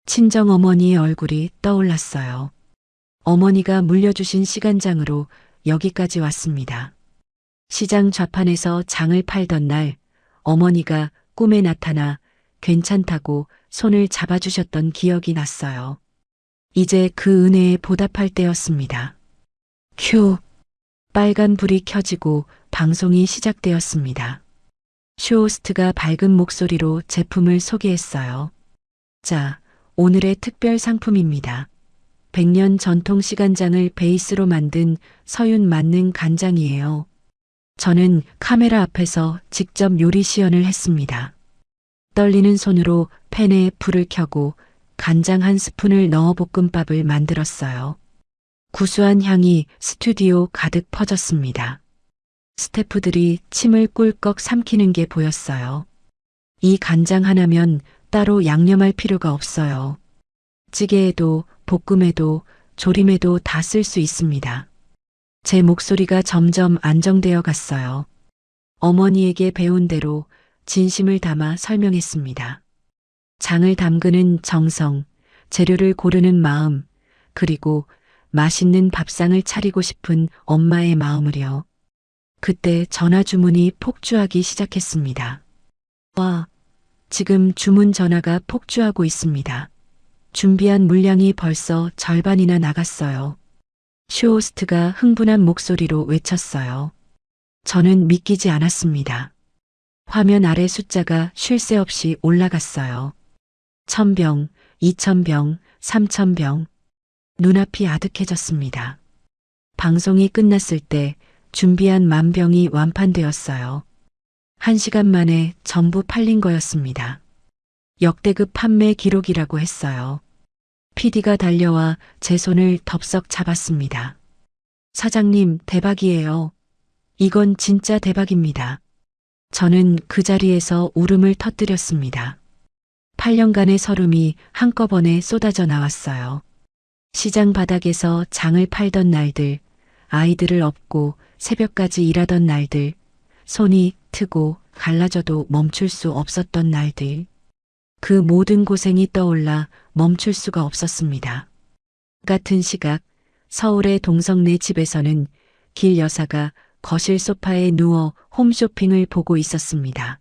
친정 어머니의 얼굴이 떠올랐어요. 어머니가 물려주신 시간장으로 여기까지 왔습니다. 시장 좌판에서 장을 팔던 날 어머니가 꿈에 나타나 괜찮다고 손을 잡아주셨던 기억이 났어요. 이제 그 은혜에 보답할 때였습니다. 큐. 빨간 불이 켜지고 방송이 시작되었습니다. 쇼호스트가 밝은 목소리로 제품을 소개했어요. 자, 오늘의 특별 상품입니다. 100년 전통 시간장을 베이스로 만든 서윤 만능 간장이에요. 저는 카메라 앞에서 직접 요리 시연을 했습니다. 떨리는 손으로 팬에 불을 켜고 간장 한 스푼을 넣어 볶음밥을 만들었어요. 구수한 향이 스튜디오 가득 퍼졌습니다. 스태프들이 침을 꿀꺽 삼키는 게 보였어요. 이 간장 하나면 따로 양념할 필요가 없어요. 찌개에도 볶음에도 조림에도 다 쓸 수 있습니다. 제 목소리가 점점 안정되어 갔어요. 어머니에게 배운 대로 진심을 담아 설명했습니다. 장을 담그는 정성, 재료를 고르는 마음, 그리고 맛있는 밥상을 차리고 싶은 엄마의 마음을요. 그때 전화 주문이 폭주하기 시작했습니다. 와, 지금 주문 전화가 폭주하고 있습니다. 준비한 물량이 벌써 절반이나 나갔어요. 쇼호스트가 흥분한 목소리로 외쳤어요. 저는 믿기지 않았습니다. 화면 아래 숫자가 쉴 새 없이 올라갔어요. 1000병, 2000병, 3000병. 눈앞이 아득해졌습니다. 방송이 끝났을 때 준비한 10,000병이 완판되었어요. 1시간 만에 전부 팔린 거였습니다. 역대급 판매 기록이라고 했어요. PD가 달려와 제 손을 덥석 잡았습니다. 사장님, 대박이에요. 이건 진짜 대박입니다. 저는 그 자리에서 울음을 터뜨렸습니다. 8년간의 서름이 한꺼번에 쏟아져 나왔어요. 시장 바닥에서 장을 팔던 날들, 아이들을 업고 새벽까지 일하던 날들, 손이 트고 갈라져도 멈출 수 없었던 날들. 그 모든 고생이 떠올라 멈출 수가 없었습니다. 같은 시각 서울의 동성내 집에서는 길 여사가 거실 소파에 누워 홈쇼핑을 보고 있었습니다.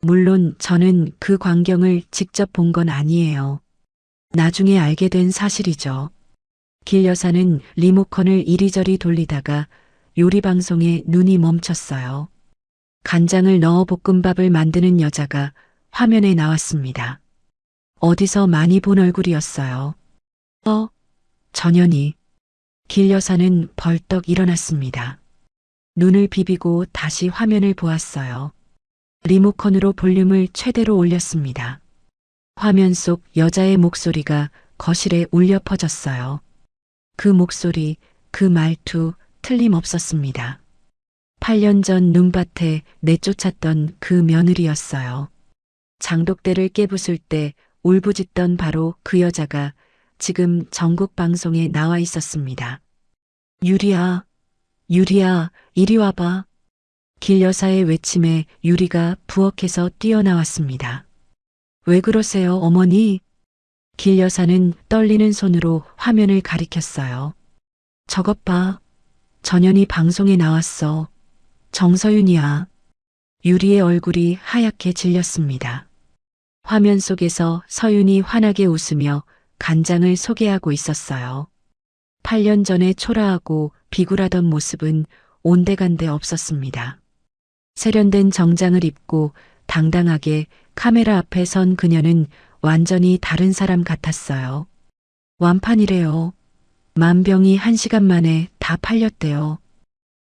물론 저는 그 광경을 직접 본 건 아니에요. 나중에 알게 된 사실이죠. 길 여사는 리모컨을 이리저리 돌리다가 요리 방송에 눈이 멈췄어요. 간장을 넣어 볶음밥을 만드는 여자가 화면에 나왔습니다. 어디서 많이 본 얼굴이었어요. 전현희. 길 여사는 벌떡 일어났습니다. 눈을 비비고 다시 화면을 보았어요. 리모컨으로 볼륨을 최대로 올렸습니다. 화면 속 여자의 목소리가 거실에 울려 퍼졌어요. 그 목소리, 그 말투 틀림없었습니다. 8년 전 눈밭에 내쫓았던 그 며느리였어요. 장독대를 깨부술 때 울부짖던 바로 그 여자가 지금 전국 방송에 나와 있었습니다. 유리야, 유리야, 이리 와봐. 길 여사의 외침에 유리가 부엌에서 뛰어나왔습니다. 왜 그러세요, 어머니? 길 여사는 떨리는 손으로 화면을 가리켰어요. 저것 봐. 전현이 방송에 나왔어. 정서윤이야. 유리의 얼굴이 하얗게 질렸습니다. 화면 속에서 서윤이 환하게 웃으며 간장을 소개하고 있었어요. 8년 전에 초라하고 비굴하던 모습은 온데간데 없었습니다. 세련된 정장을 입고 당당하게 카메라 앞에 선 그녀는 완전히 다른 사람 같았어요. 완판이래요. 만병이 1시간 만에 다 팔렸대요.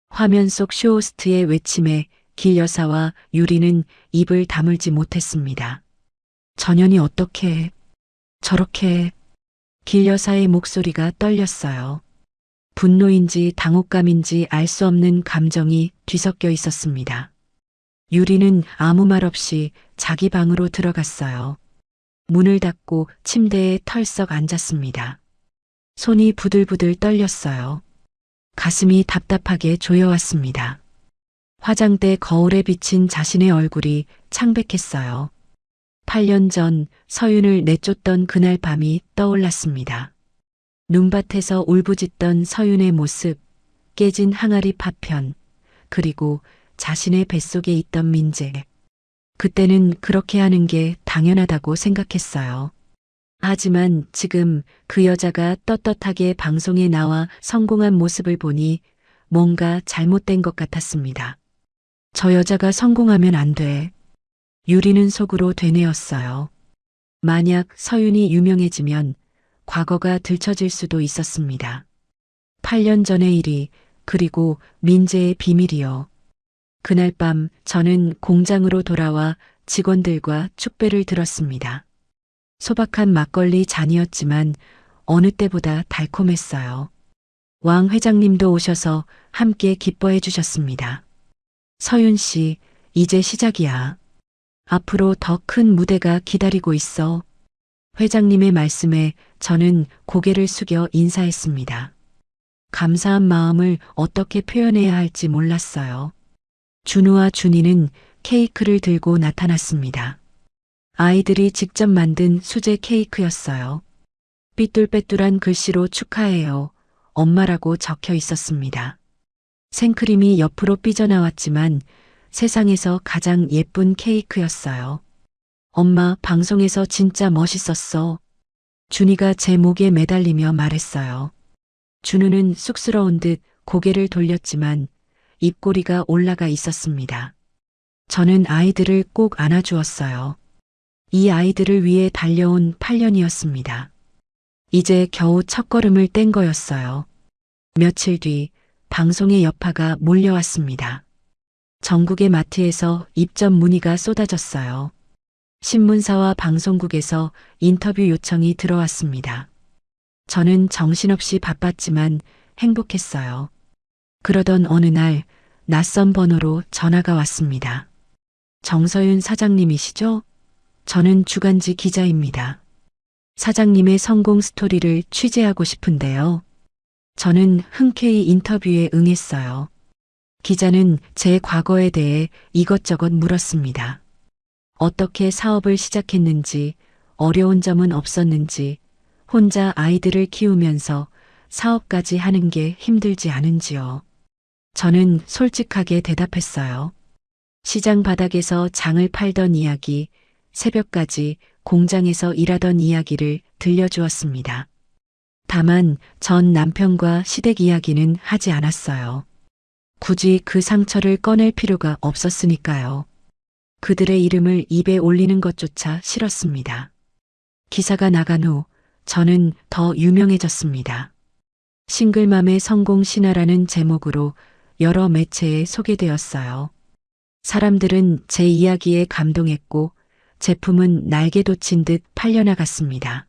화면 속 쇼호스트의 외침에 길 여사와 유리는 입을 다물지 못했습니다. 전현이 어떻게 저렇게 길 여사의 목소리가 떨렸어요. 분노인지 당혹감인지 알 수 없는 감정이 뒤섞여 있었습니다. 유리는 아무 말 없이 자기 방으로 들어갔어요. 문을 닫고 침대에 털썩 앉았습니다. 손이 부들부들 떨렸어요. 가슴이 답답하게 조여왔습니다. 화장대 거울에 비친 자신의 얼굴이 창백했어요. 8년 전 서윤을 내쫓던 그날 밤이 떠올랐습니다. 눈밭에서 울부짖던 서윤의 모습, 깨진 항아리 파편, 그리고 자신의 뱃속에 있던 민재. 그때는 그렇게 하는 게 당연하다고 생각했어요. 하지만 지금 그 여자가 떳떳하게 방송에 나와 성공한 모습을 보니 뭔가 잘못된 것 같았습니다. 저 여자가 성공하면 안 돼. 유리는 속으로 되뇌었어요. 만약 서윤이 유명해지면 과거가 들춰질 수도 있었습니다. 8년 전의 일이, 그리고 민재의 비밀이요. 그날 밤 저는 공장으로 돌아와 직원들과 축배를 들었습니다. 소박한 막걸리 잔이었지만 어느 때보다 달콤했어요. 왕 회장님도 오셔서 함께 기뻐해 주셨습니다. 서윤 씨, 이제 시작이야. 앞으로 더 큰 무대가 기다리고 있어. 회장님의 말씀에 저는 고개를 숙여 인사했습니다. 감사한 마음을 어떻게 표현해야 할지 몰랐어요. 준우와 준이는 케이크를 들고 나타났습니다. 아이들이 직접 만든 수제 케이크였어요. 삐뚤빼뚤한 글씨로 축하해요. 엄마라고 적혀 있었습니다. 생크림이 옆으로 삐져나왔지만 세상에서 가장 예쁜 케이크였어요. 엄마, 방송에서 진짜 멋있었어. 준이가 제 목에 매달리며 말했어요. 준우는 쑥스러운 듯 고개를 돌렸지만 입꼬리가 올라가 있었습니다. 저는 아이들을 꼭 안아주었어요. 이 아이들을 위해 달려온 8년이었습니다. 이제 겨우 첫걸음을 뗀 거였어요. 며칠 뒤 방송의 여파가 몰려왔습니다. 전국의 마트에서 입점 문의가 쏟아졌어요. 신문사와 방송국에서 인터뷰 요청이 들어왔습니다. 저는 정신없이 바빴지만 행복했어요. 그러던 어느 날 낯선 번호로 전화가 왔습니다. 정서윤 사장님이시죠? 저는 주간지 기자입니다. 사장님의 성공 스토리를 취재하고 싶은데요. 저는 흔쾌히 인터뷰에 응했어요. 기자는 제 과거에 대해 이것저것 물었습니다. 어떻게 사업을 시작했는지, 어려운 점은 없었는지, 혼자 아이들을 키우면서 사업까지 하는 게 힘들지 않은지요. 저는 솔직하게 대답했어요. 시장 바닥에서 장을 팔던 이야기, 새벽까지 공장에서 일하던 이야기를 들려주었습니다. 다만 전 남편과 시댁 이야기는 하지 않았어요. 굳이 그 상처를 꺼낼 필요가 없었으니까요. 그들의 이름을 입에 올리는 것조차 싫었습니다. 기사가 나간 후 저는 더 유명해졌습니다. 싱글맘의 성공 신화라는 제목으로 여러 매체에 소개되었어요. 사람들은 제 이야기에 감동했고 제품은 날개 돋친 듯 팔려나갔습니다.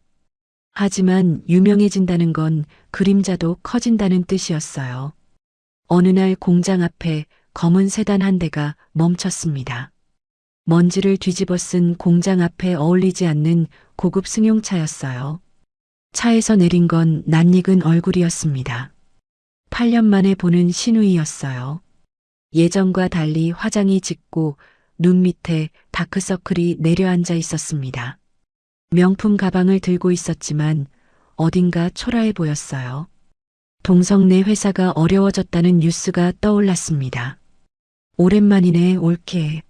하지만 유명해진다는 건 그림자도 커진다는 뜻이었어요. 어느 날 공장 앞에 검은 세단 한 대가 멈췄습니다. 먼지를 뒤집어 쓴 공장 앞에 어울리지 않는 고급 승용차였어요. 차에서 내린 건 낯익은 얼굴이었습니다. 8년 만에 보는 신우이였어요. 예전과 달리 화장이 짙고 눈 밑에 다크서클이 내려앉아 있었습니다. 명품 가방을 들고 있었지만 어딘가 초라해 보였어요. 동성내 회사가 어려워졌다는 뉴스가 떠올랐습니다. 오랜만이네, 올케.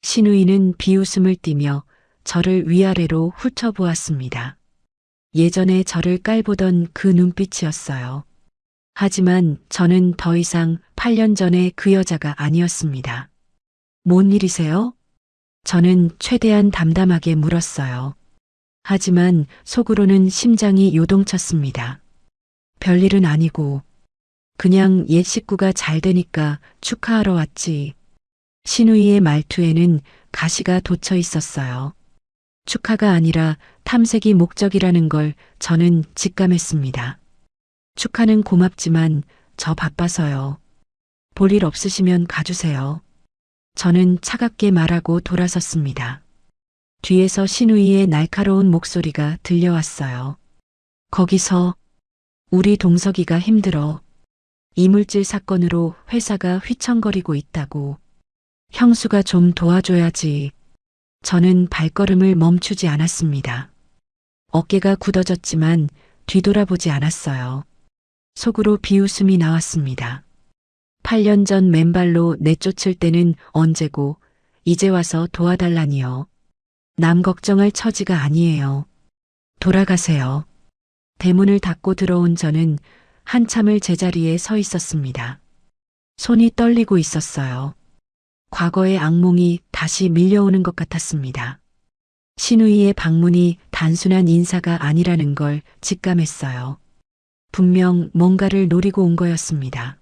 신우이는 비웃음을 띠며 저를 위아래로 훑어보았습니다. 예전에 저를 깔보던 그 눈빛이었어요. 하지만 저는 더 이상 8년 전의 그 여자가 아니었습니다. 뭔 일이세요? 저는 최대한 담담하게 물었어요. 하지만 속으로는 심장이 요동쳤습니다. 별일은 아니고 그냥 옛 식구가 잘 되니까 축하하러 왔지. 신우이의 말투에는 가시가 돋쳐 있었어요. 축하가 아니라 탐색이 목적이라는 걸 저는 직감했습니다. 축하는 고맙지만 저 바빠서요. 볼 일 없으시면 가주세요. 저는 차갑게 말하고 돌아섰습니다. 뒤에서 신우이의 날카로운 목소리가 들려왔어요. 거기서 우리 동석이가 힘들어. 이물질 사건으로 회사가 휘청거리고 있다고. 형수가 좀 도와줘야지. 저는 발걸음을 멈추지 않았습니다. 어깨가 굳어졌지만 뒤돌아보지 않았어요. 속으로 비웃음이 나왔습니다. 8년 전 맨발로 내쫓을 때는 언제고 이제 와서 도와달라니요. 남 걱정할 처지가 아니에요. 돌아가세요. 대문을 닫고 들어온 저는 한참을 제자리에 서 있었습니다. 손이 떨리고 있었어요. 과거의 악몽이 다시 밀려오는 것 같았습니다. 신우이의 방문이 단순한 인사가 아니라는 걸 직감했어요. 분명 뭔가를 노리고 온 거였습니다.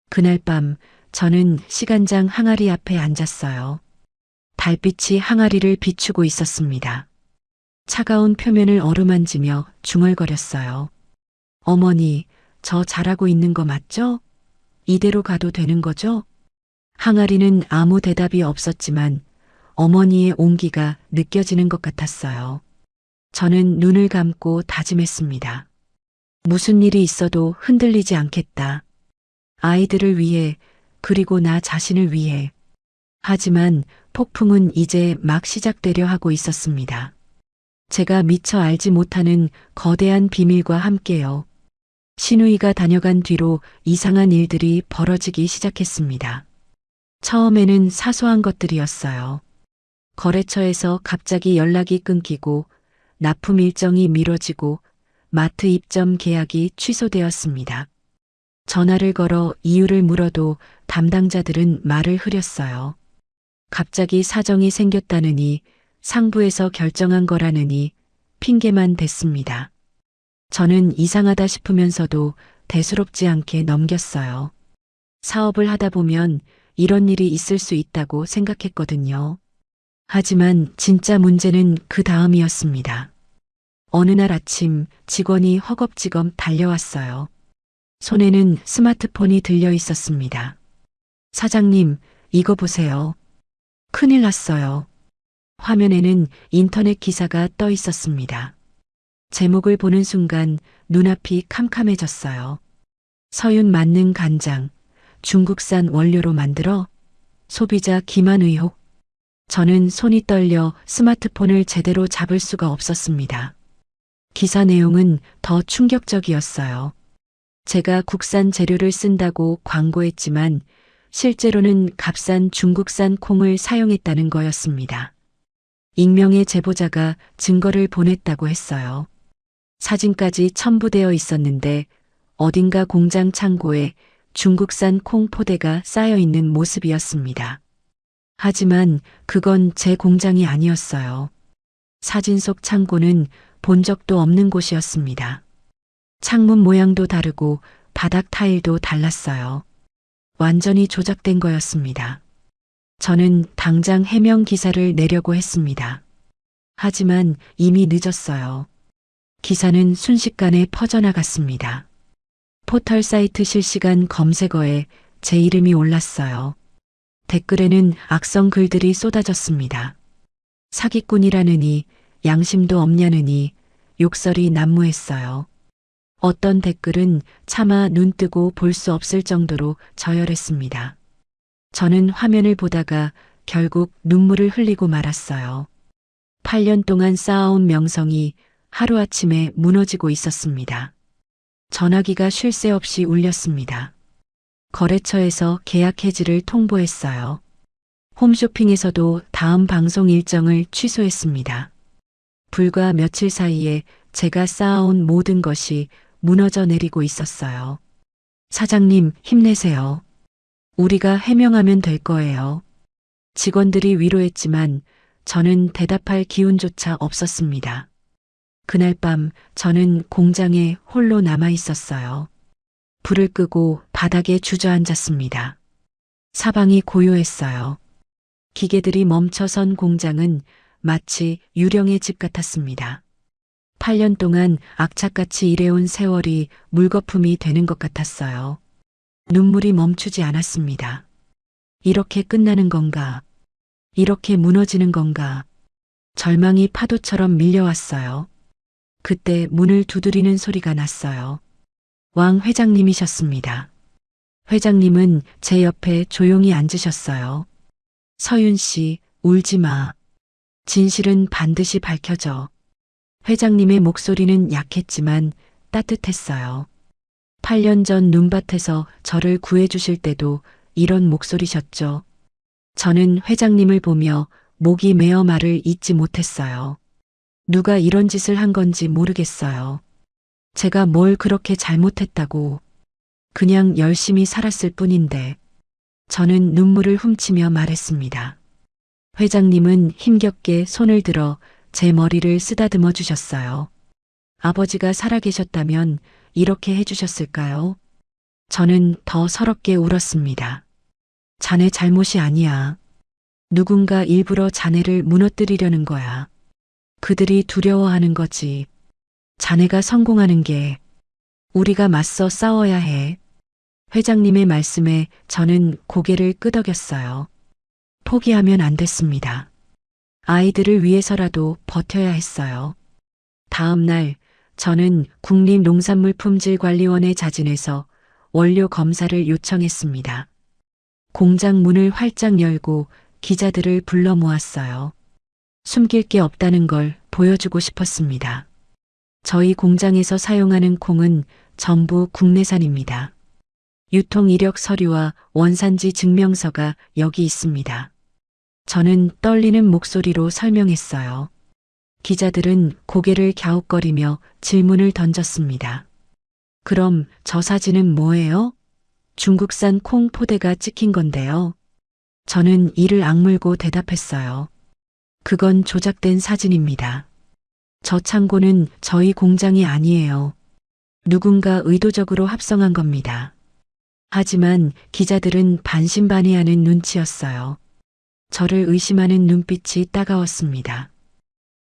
그날 밤 저는 시간장 항아리 앞에 앉았어요. 달빛이 항아리를 비추고 있었습니다. 차가운 표면을 어루만지며 중얼거렸어요. 어머니, 저 잘하고 있는 거 맞죠? 이대로 가도 되는 거죠? 항아리는 아무 대답이 없었지만 어머니의 온기가 느껴지는 것 같았어요. 저는 눈을 감고 다짐했습니다. 무슨 일이 있어도 흔들리지 않겠다. 아이들을 위해, 그리고 나 자신을 위해. 하지만 폭풍은 이제 막 시작되려 하고 있었습니다. 제가 미처 알지 못하는 거대한 비밀과 함께요. 신우이가 다녀간 뒤로 이상한 일들이 벌어지기 시작했습니다. 처음에는 사소한 것들이었어요. 거래처에서 갑자기 연락이 끊기고 납품 일정이 미뤄지고 마트 입점 계약이 취소되었습니다. 전화를 걸어 이유를 물어도 담당자들은 말을 흐렸어요. 갑자기 사정이 생겼다느니 상부에서 결정한 거라느니 핑계만 댔습니다. 저는 이상하다 싶으면서도 대수롭지 않게 넘겼어요. 사업을 하다 보면 이런 일이 있을 수 있다고 생각했거든요. 하지만 진짜 문제는 그 다음이었습니다. 어느 날 아침 직원이 허겁지겁 달려왔어요. 손에는 스마트폰이 들려 있었습니다. 사장님, 이거 보세요. 큰일 났어요. 화면에는 인터넷 기사가 떠 있었습니다. 제목을 보는 순간 눈앞이 캄캄해졌어요. 서윤 만능 간장, 중국산 원료로 만들어 소비자 기만 의혹. 저는 손이 떨려 스마트폰을 제대로 잡을 수가 없었습니다. 기사 내용은 더 충격적이었어요. 제가 국산 재료를 쓴다고 광고했지만 실제로는 값싼 중국산 콩을 사용했다는 거였습니다. 익명의 제보자가 증거를 보냈다고 했어요. 사진까지 첨부되어 있었는데 어딘가 공장 창고에 중국산 콩 포대가 쌓여 있는 모습이었습니다. 하지만 그건 제 공장이 아니었어요. 사진 속 창고는 본 적도 없는 곳이었습니다. 창문 모양도 다르고 바닥 타일도 달랐어요. 완전히 조작된 거였습니다. 저는 당장 해명 기사를 내려고 했습니다. 하지만 이미 늦었어요. 기사는 순식간에 퍼져나갔습니다. 포털 사이트 실시간 검색어에 제 이름이 올랐어요. 댓글에는 악성 글들이 쏟아졌습니다. 사기꾼이라느니, 양심도 없냐느니, 욕설이 난무했어요. 어떤 댓글은 차마 눈 뜨고 볼 수 없을 정도로 저열했습니다. 저는 화면을 보다가 결국 눈물을 흘리고 말았어요. 8년 동안 쌓아온 명성이 하루아침에 무너지고 있었습니다. 전화기가 쉴 새 없이 울렸습니다. 거래처에서 계약 해지를 통보했어요. 홈쇼핑에서도 다음 방송 일정을 취소했습니다. 불과 며칠 사이에 제가 쌓아온 모든 것이 무너져 내리고 있었어요. 사장님, 힘내세요. 우리가 해명하면 될 거예요. 직원들이 위로했지만 저는 대답할 기운조차 없었습니다. 그날 밤 저는 공장에 홀로 남아 있었어요. 불을 끄고 바닥에 주저앉았습니다. 사방이 고요했어요. 기계들이 멈춰선 공장은 마치 유령의 집 같았습니다. 8년 동안 악착같이 일해온 세월이 물거품이 되는 것 같았어요. 눈물이 멈추지 않았습니다. 이렇게 끝나는 건가? 이렇게 무너지는 건가? 절망이 파도처럼 밀려왔어요. 그때 문을 두드리는 소리가 났어요. 왕 회장님이셨습니다. 회장님은 제 옆에 조용히 앉으셨어요. 서윤 씨, 울지 마. 진실은 반드시 밝혀져. 회장님의 목소리는 약했지만 따뜻했어요. 8년 전 눈밭에서 저를 구해주실 때도 이런 목소리셨죠. 저는 회장님을 보며 목이 메어 말을 잇지 못했어요. 누가 이런 짓을 한 건지 모르겠어요. 제가 뭘 그렇게 잘못했다고. 그냥 열심히 살았을 뿐인데. 저는 눈물을 훔치며 말했습니다. 회장님은 힘겹게 손을 들어 제 머리를 쓰다듬어 주셨어요. 아버지가 살아계셨다면 이렇게 해주셨을까요? 저는 더 서럽게 울었습니다. 자네 잘못이 아니야. 누군가 일부러 자네를 무너뜨리려는 거야. 그들이 두려워하는 거지. 자네가 성공하는 게 우리가 맞서 싸워야 해. 회장님의 말씀에 저는 고개를 끄덕였어요. 포기하면 안 됐습니다. 아이들을 위해서라도 버텨야 했어요. 다음 날 저는 국립농산물품질관리원에 자진해서 원료 검사를 요청했습니다. 공장 문을 활짝 열고 기자들을 불러 모았어요. 숨길 게 없다는 걸 보여주고 싶었습니다. 저희 공장에서 사용하는 콩은 전부 국내산입니다. 유통 이력 서류와 원산지 증명서가 여기 있습니다. 저는 떨리는 목소리로 설명했어요. 기자들은 고개를 갸웃거리며 질문을 던졌습니다. 그럼 저 사진은 뭐예요? 중국산 콩 포대가 찍힌 건데요. 저는 이를 악물고 대답했어요. 그건 조작된 사진입니다. 저 창고는 저희 공장이 아니에요. 누군가 의도적으로 합성한 겁니다. 하지만 기자들은 반신반의하는 눈치였어요. 저를 의심하는 눈빛이 따가웠습니다.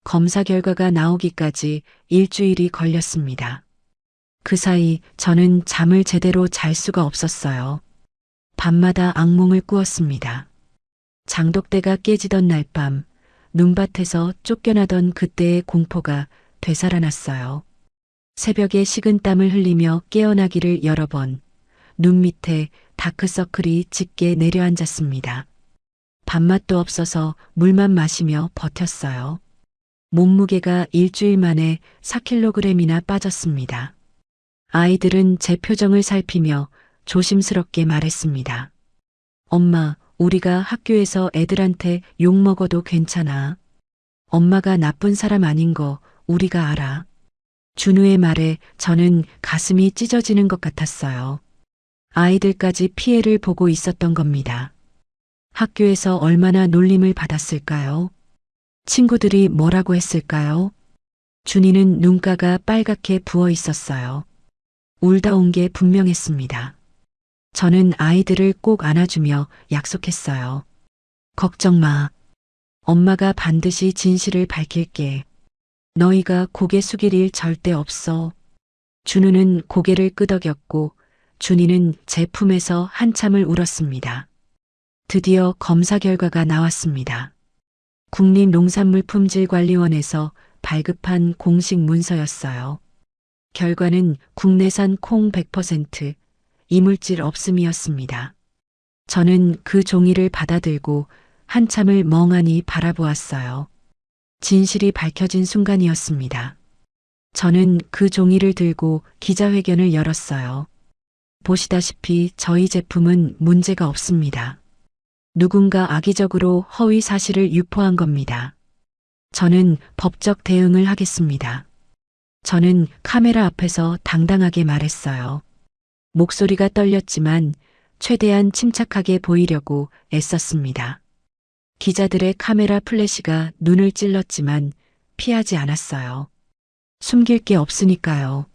검사 결과가 나오기까지 일주일이 걸렸습니다. 그 사이 저는 잠을 제대로 잘 수가 없었어요. 밤마다 악몽을 꾸었습니다. 장독대가 깨지던 날 밤, 눈밭에서 쫓겨나던 그때의 공포가 되살아났어요. 새벽에 식은땀을 흘리며 깨어나기를 여러 번, 눈 밑에 다크서클이 짙게 내려앉았습니다. 밥맛도 없어서 물만 마시며 버텼어요. 몸무게가 일주일 만에 4kg이나 빠졌습니다. 아이들은 제 표정을 살피며 조심스럽게 말했습니다. 엄마, 우리가 학교에서 애들한테 욕 먹어도 괜찮아. 엄마가 나쁜 사람 아닌 거 우리가 알아. 준우의 말에 저는 가슴이 찢어지는 것 같았어요. 아이들까지 피해를 보고 있었던 겁니다. 학교에서 얼마나 놀림을 받았을까요? 친구들이 뭐라고 했을까요? 준이는 눈가가 빨갛게 부어 있었어요. 울다 온 게 분명했습니다. 저는 아이들을 꼭 안아주며 약속했어요. 걱정 마. 엄마가 반드시 진실을 밝힐게. 너희가 고개 숙일 일 절대 없어. 준우는 고개를 끄덕였고 준이는 제 품에서 한참을 울었습니다. 드디어 검사 결과가 나왔습니다. 국립농산물품질관리원에서 발급한 공식 문서였어요. 결과는 국내산 콩 100%, 이물질 없음이었습니다. 저는 그 종이를 받아들고 한참을 멍하니 바라보았어요. 진실이 밝혀진 순간이었습니다. 저는 그 종이를 들고 기자회견을 열었어요. 보시다시피 저희 제품은 문제가 없습니다. 누군가 악의적으로 허위 사실을 유포한 겁니다. 저는 법적 대응을 하겠습니다. 저는 카메라 앞에서 당당하게 말했어요. 목소리가 떨렸지만 최대한 침착하게 보이려고 애썼습니다. 기자들의 카메라 플래시가 눈을 찔렀지만 피하지 않았어요. 숨길 게 없으니까요.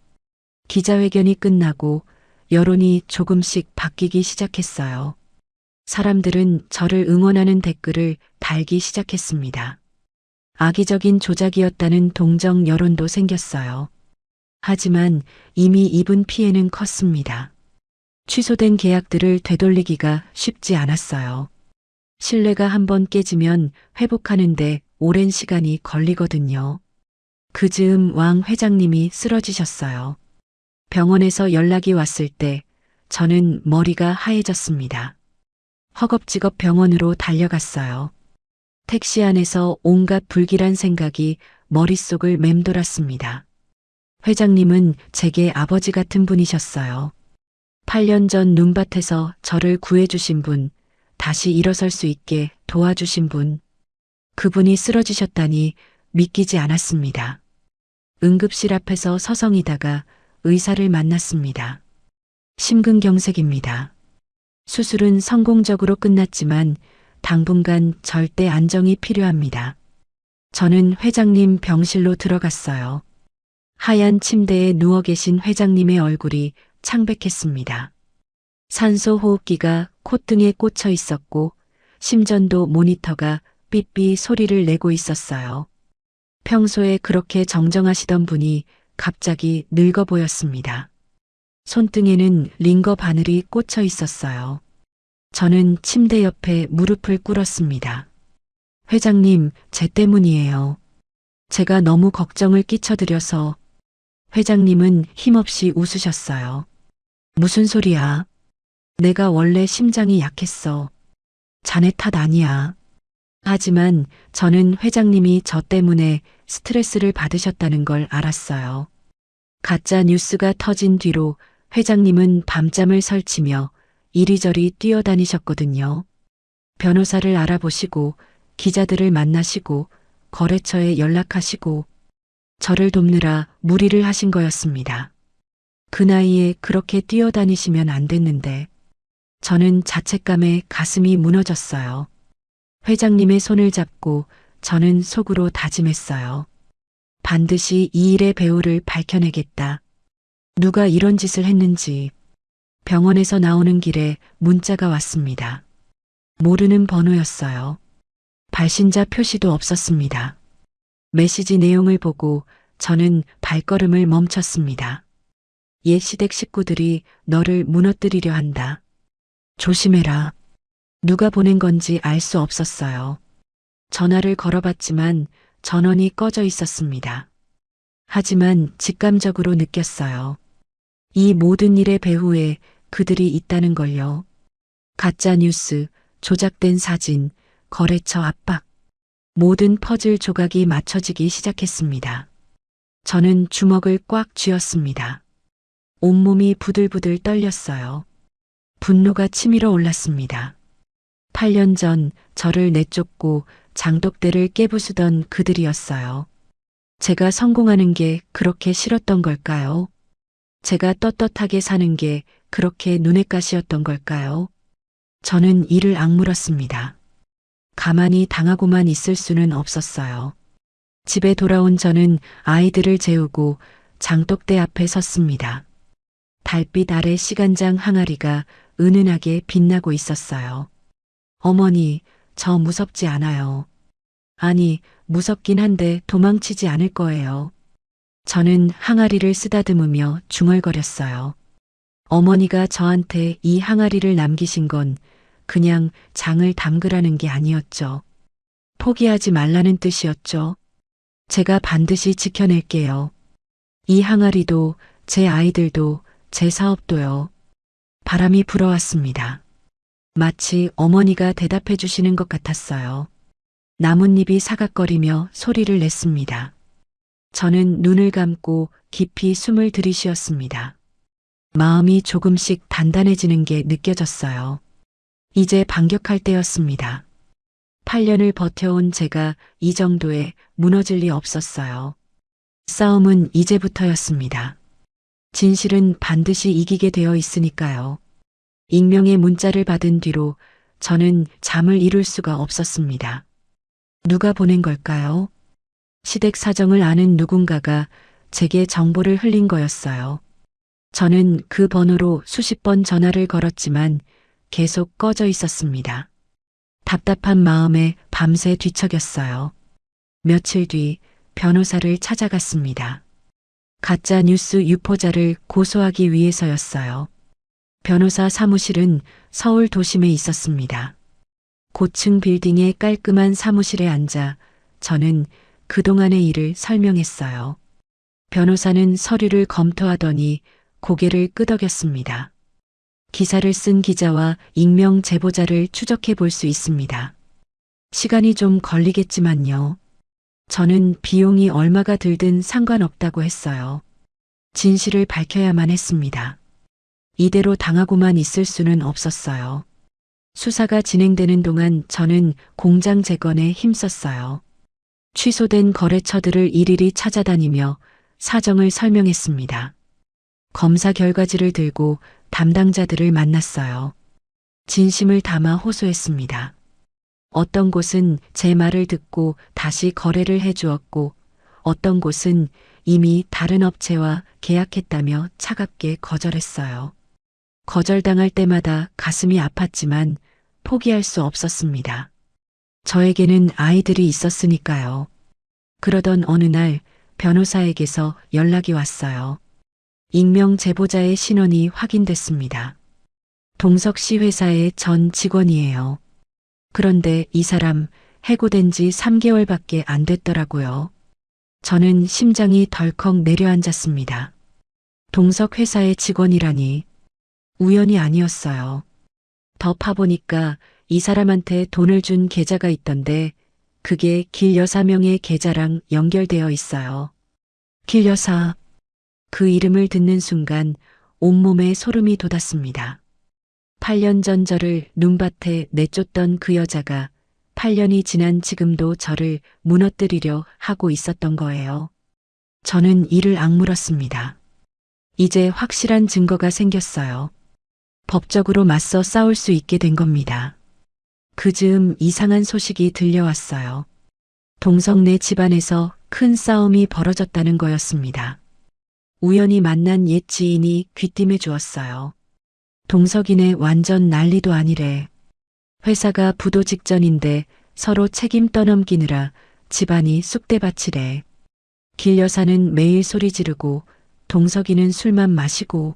기자회견이 끝나고 여론이 조금씩 바뀌기 시작했어요. 사람들은 저를 응원하는 댓글을 달기 시작했습니다. 악의적인 조작이었다는 동정 여론도 생겼어요. 하지만 이미 입은 피해는 컸습니다. 취소된 계약들을 되돌리기가 쉽지 않았어요. 신뢰가 한번 깨지면 회복하는데 오랜 시간이 걸리거든요. 그 즈음 왕 회장님이 쓰러지셨어요. 병원에서 연락이 왔을 때 저는 머리가 하얘졌습니다. 허겁지겁 병원으로 달려갔어요. 택시 안에서 온갖 불길한 생각이 머릿속을 맴돌았습니다. 회장님은 제게 아버지 같은 분이셨어요. 8년 전 눈밭에서 저를 구해주신 분, 다시 일어설 수 있게 도와주신 분. 그분이 쓰러지셨다니 믿기지 않았습니다. 응급실 앞에서 서성이다가 의사를 만났습니다. 심근경색입니다. 수술은 성공적으로 끝났지만 당분간 절대 안정이 필요합니다. 저는 회장님 병실로 들어갔어요. 하얀 침대에 누워 계신 회장님의 얼굴이 창백했습니다. 산소 호흡기가 콧등에 꽂혀 있었고 심전도 모니터가 삐삐 소리를 내고 있었어요. 평소에 그렇게 정정하시던 분이 갑자기 늙어 보였습니다. 손등에는 링거 바늘이 꽂혀 있었어요. 저는 침대 옆에 무릎을 꿇었습니다. 회장님, 제 때문이에요. 제가 너무 걱정을 끼쳐드려서. 회장님은 힘없이 웃으셨어요. 무슨 소리야? 내가 원래 심장이 약했어. 자네 탓 아니야. 하지만 저는 회장님이 저 때문에 스트레스를 받으셨다는 걸 알았어요. 가짜 뉴스가 터진 뒤로 회장님은 밤잠을 설치며 이리저리 뛰어다니셨거든요. 변호사를 알아보시고 기자들을 만나시고 거래처에 연락하시고 저를 돕느라 무리를 하신 거였습니다. 그 나이에 그렇게 뛰어다니시면 안 됐는데 저는 자책감에 가슴이 무너졌어요. 회장님의 손을 잡고 저는 속으로 다짐했어요. 반드시 이 일의 배후를 밝혀내겠다. 누가 이런 짓을 했는지. 병원에서 나오는 길에 문자가 왔습니다. 모르는 번호였어요. 발신자 표시도 없었습니다. 메시지 내용을 보고 저는 발걸음을 멈췄습니다. 옛 시댁 식구들이 너를 무너뜨리려 한다. 조심해라. 누가 보낸 건지 알 수 없었어요. 전화를 걸어봤지만 전원이 꺼져 있었습니다. 하지만 직감적으로 느꼈어요. 이 모든 일의 배후에 그들이 있다는 걸요. 가짜 뉴스, 조작된 사진, 거래처 압박. 모든 퍼즐 조각이 맞춰지기 시작했습니다. 저는 주먹을 꽉 쥐었습니다. 온몸이 부들부들 떨렸어요. 분노가 치밀어 올랐습니다. 8년 전 저를 내쫓고 장독대를 깨부수던 그들이었어요. 제가 성공하는 게 그렇게 싫었던 걸까요? 제가 떳떳하게 사는 게 그렇게 눈엣 가시였던 걸까요? 저는 이를 악물었습니다. 가만히 당하고만 있을 수는 없었어요. 집에 돌아온 저는 아이들을 재우고 장독대 앞에 섰습니다. 달빛 아래 시간장 항아리가 은은하게 빛나고 있었어요. 어머니, 저 무섭지 않아요. 아니, 무섭긴 한데 도망치지 않을 거예요. 저는 항아리를 쓰다듬으며 중얼거렸어요. 어머니가 저한테 이 항아리를 남기신 건 그냥 장을 담그라는 게 아니었죠. 포기하지 말라는 뜻이었죠. 제가 반드시 지켜낼게요. 이 항아리도, 제 아이들도, 제 사업도요. 바람이 불어왔습니다. 마치 어머니가 대답해 주시는 것 같았어요. 나뭇잎이 사각거리며 소리를 냈습니다. 저는 눈을 감고 깊이 숨을 들이쉬었습니다. 마음이 조금씩 단단해지는 게 느껴졌어요. 이제 반격할 때였습니다. 8년을 버텨온 제가 이 정도에 무너질 리 없었어요. 싸움은 이제부터였습니다. 진실은 반드시 이기게 되어 있으니까요. 익명의 문자를 받은 뒤로 저는 잠을 이룰 수가 없었습니다. 누가 보낸 걸까요? 시댁 사정을 아는 누군가가 제게 정보를 흘린 거였어요. 저는 그 번호로 수십 번 전화를 걸었지만 계속 꺼져 있었습니다. 답답한 마음에 밤새 뒤척였어요. 며칠 뒤 변호사를 찾아갔습니다. 가짜 뉴스 유포자를 고소하기 위해서였어요. 변호사 사무실은 서울 도심에 있었습니다. 고층 빌딩의 깔끔한 사무실에 앉아 저는 그동안의 일을 설명했어요. 변호사는 서류를 검토하더니 고개를 끄덕였습니다. 기사를 쓴 기자와 익명 제보자를 추적해 볼 수 있습니다. 시간이 좀 걸리겠지만요. 저는 비용이 얼마가 들든 상관없다고 했어요. 진실을 밝혀야만 했습니다. 이대로 당하고만 있을 수는 없었어요. 수사가 진행되는 동안 저는 공장 재건에 힘썼어요. 취소된 거래처들을 일일이 찾아다니며 사정을 설명했습니다. 검사 결과지를 들고 담당자들을 만났어요. 진심을 담아 호소했습니다. 어떤 곳은 제 말을 듣고 다시 거래를 해주었고 어떤 곳은 이미 다른 업체와 계약했다며 차갑게 거절했어요. 거절당할 때마다 가슴이 아팠지만 포기할 수 없었습니다. 저에게는 아이들이 있었으니까요. 그러던 어느 날 변호사에게서 연락이 왔어요. 익명 제보자의 신원이 확인됐습니다. 동석 씨 회사의 전 직원이에요. 그런데 이 사람 해고된 지 3개월밖에 안 됐더라고요. 저는 심장이 덜컥 내려앉았습니다. 동석 회사의 직원이라니 우연이 아니었어요. 더 파보니까 이 사람한테 돈을 준 계좌가 있던데 그게 길 여사 명의 계좌랑 연결되어 있어요. 길 여사. 그 이름을 듣는 순간 온몸에 소름이 돋았습니다. 8년 전 저를 눈밭에 내쫓던 그 여자가 8년이 지난 지금도 저를 무너뜨리려 하고 있었던 거예요. 저는 이를 악물었습니다. 이제 확실한 증거가 생겼어요. 법적으로 맞서 싸울 수 있게 된 겁니다. 그 즈음 이상한 소식이 들려왔어요. 동석네 집안에서 큰 싸움이 벌어졌다는 거였습니다. 우연히 만난 옛 지인이 귀띔해 주었어요. 동석이네 완전 난리도 아니래. 회사가 부도 직전인데 서로 책임 떠넘기느라 집안이 쑥대밭이래. 길 여사는 매일 소리 지르고 동석이는 술만 마시고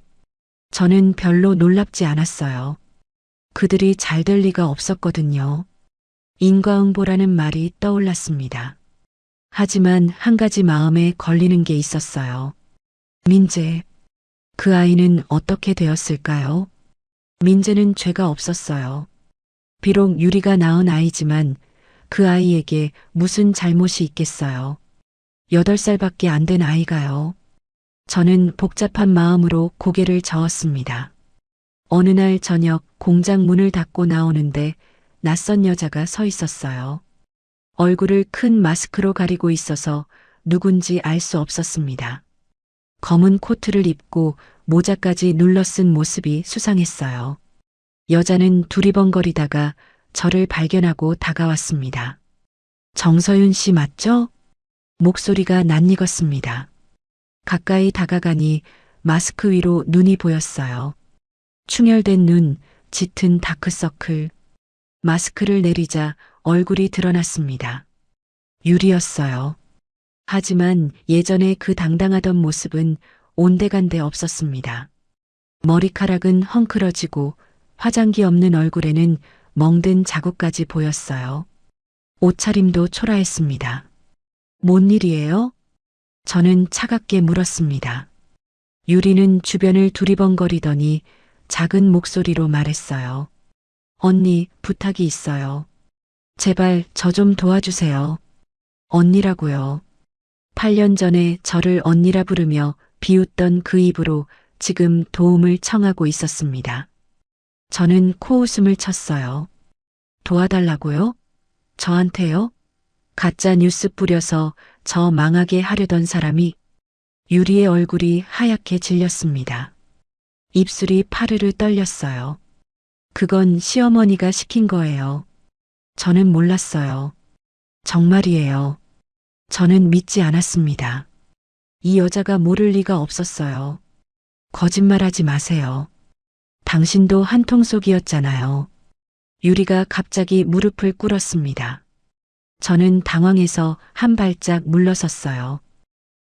저는 별로 놀랍지 않았어요. 그들이 잘 될 리가 없었거든요. 인과응보라는 말이 떠올랐습니다. 하지만 한 가지 마음에 걸리는 게 있었어요. 민재. 그 아이는 어떻게 되었을까요? 민재는 죄가 없었어요. 비록 유리가 낳은 아이지만 그 아이에게 무슨 잘못이 있겠어요. 8살밖에 안 된 아이가요. 저는 복잡한 마음으로 고개를 저었습니다. 어느 날 저녁 공장 문을 닫고 나오는데 낯선 여자가 서 있었어요. 얼굴을 큰 마스크로 가리고 있어서 누군지 알 수 없었습니다. 검은 코트를 입고 모자까지 눌러쓴 모습이 수상했어요. 여자는 두리번거리다가 저를 발견하고 다가왔습니다. 정서윤 씨 맞죠? 목소리가 낯익었습니다. 가까이 다가가니 마스크 위로 눈이 보였어요. 충혈된 눈, 짙은 다크서클. 마스크를 내리자 얼굴이 드러났습니다. 유리였어요. 하지만 예전에 그 당당하던 모습은 온데간데 없었습니다. 머리카락은 헝클어지고 화장기 없는 얼굴에는 멍든 자국까지 보였어요. 옷차림도 초라했습니다. 뭔 일이에요? 저는 차갑게 물었습니다. 유리는 주변을 두리번거리더니 작은 목소리로 말했어요. 언니, 부탁이 있어요. 제발 저 좀 도와주세요. 언니라고요. 8년 전에 저를 언니라 부르며 비웃던 그 입으로 지금 도움을 청하고 있었습니다. 저는 코웃음을 쳤어요. 도와달라고요? 저한테요? 가짜 뉴스 뿌려서 저 망하게 하려던 사람이. 유리의 얼굴이 하얗게 질렸습니다. 입술이 파르르 떨렸어요. 그건 시어머니가 시킨 거예요. 저는 몰랐어요. 정말이에요. 저는 믿지 않았습니다. 이 여자가 모를 리가 없었어요. 거짓말하지 마세요. 당신도 한통속이었잖아요. 유리가 갑자기 무릎을 꿇었습니다. 저는 당황해서 한 발짝 물러섰어요.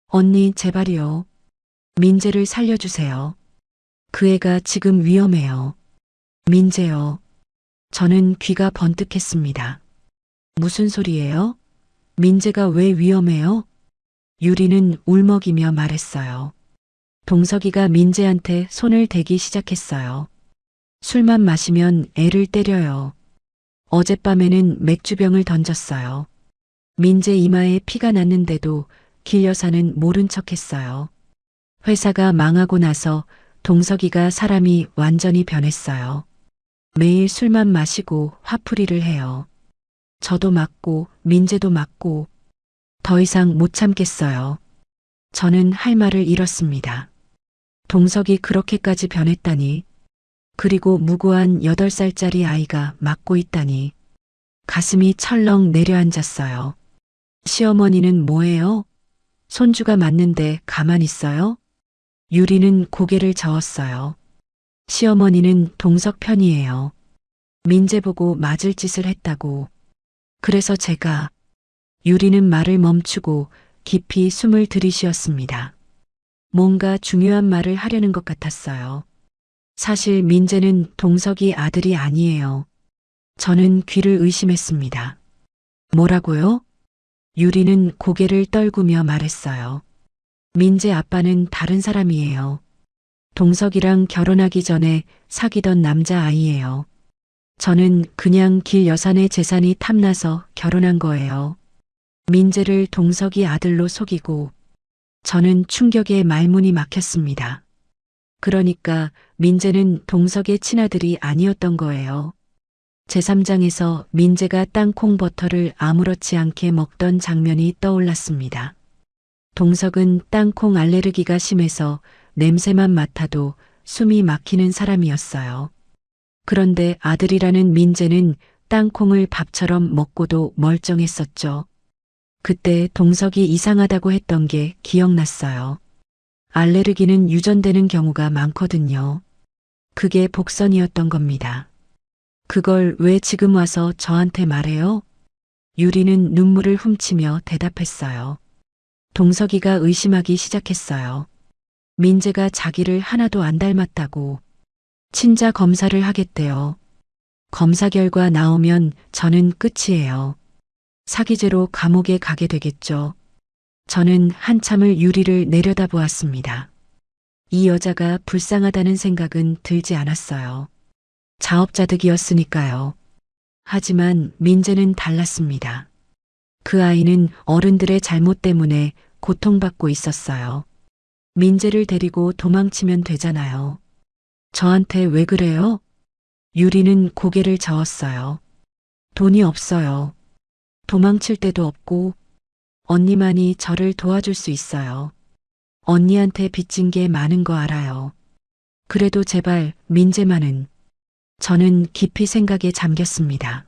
언니, 제발이요. 민재를 살려주세요. 그 애가 지금 위험해요. 민재요. 저는 귀가 번뜩했습니다. 무슨 소리예요? 민재가 왜 위험해요? 유리는 울먹이며 말했어요. 동석이가 민재한테 손을 대기 시작했어요. 술만 마시면 애를 때려요. 어젯밤에는 맥주병을 던졌어요. 민재 이마에 피가 났는데도 길 여사는 모른 척했어요. 회사가 망하고 나서 동석이가 사람이 완전히 변했어요. 매일 술만 마시고 화풀이를 해요. 저도 맞고 민재도 맞고 더 이상 못 참겠어요. 저는 할 말을 잃었습니다. 동석이 그렇게까지 변했다니. 그리고 무고한 8살짜리 아이가 맞고 있다니. 가슴이 철렁 내려앉았어요. 시어머니는 뭐예요? 손주가 맞는데 가만 있어요? 유리는 고개를 저었어요. 시어머니는 동석 편이에요. 민재 보고 맞을 짓을 했다고. 그래서 제가. 유리는 말을 멈추고 깊이 숨을 들이쉬었습니다. 뭔가 중요한 말을 하려는 것 같았어요. 사실 민재는 동석이 아들이 아니에요. 저는 귀를 의심했습니다. 뭐라고요? 유리는 고개를 떨구며 말했어요. 민재 아빠는 다른 사람이에요. 동석이랑 결혼하기 전에 사귀던 남자아이예요. 저는 그냥 길 여산의 재산이 탐나서 결혼한 거예요. 민재를 동석이 아들로 속이고. 저는 충격에 말문이 막혔습니다. 그러니까 민재는 동석의 친아들이 아니었던 거예요. 제3장에서 민재가 땅콩 버터를 아무렇지 않게 먹던 장면이 떠올랐습니다. 동석은 땅콩 알레르기가 심해서 냄새만 맡아도 숨이 막히는 사람이었어요. 그런데 아들이라는 민재는 땅콩을 밥처럼 먹고도 멀쩡했었죠. 그때 동석이 이상하다고 했던 게 기억났어요. 알레르기는 유전되는 경우가 많거든요. 그게 복선이었던 겁니다. 그걸 왜 지금 와서 저한테 말해요? 유리는 눈물을 훔치며 대답했어요. 동석이가 의심하기 시작했어요. 민재가 자기를 하나도 안 닮았다고. 친자 검사를 하겠대요. 검사 결과 나오면 저는 끝이에요. 사기죄로 감옥에 가게 되겠죠. 저는 한참을 유리를 내려다보았습니다. 이 여자가 불쌍하다는 생각은 들지 않았어요. 자업자득이었으니까요. 하지만 민재는 달랐습니다. 그 아이는 어른들의 잘못 때문에 고통받고 있었어요. 민재를 데리고 도망치면 되잖아요. 저한테 왜 그래요? 유리는 고개를 저었어요. 돈이 없어요. 도망칠 데도 없고 언니만이 저를 도와줄 수 있어요. 언니한테 빚진 게 많은 거 알아요. 그래도 제발 민재만은. 저는 깊이 생각에 잠겼습니다.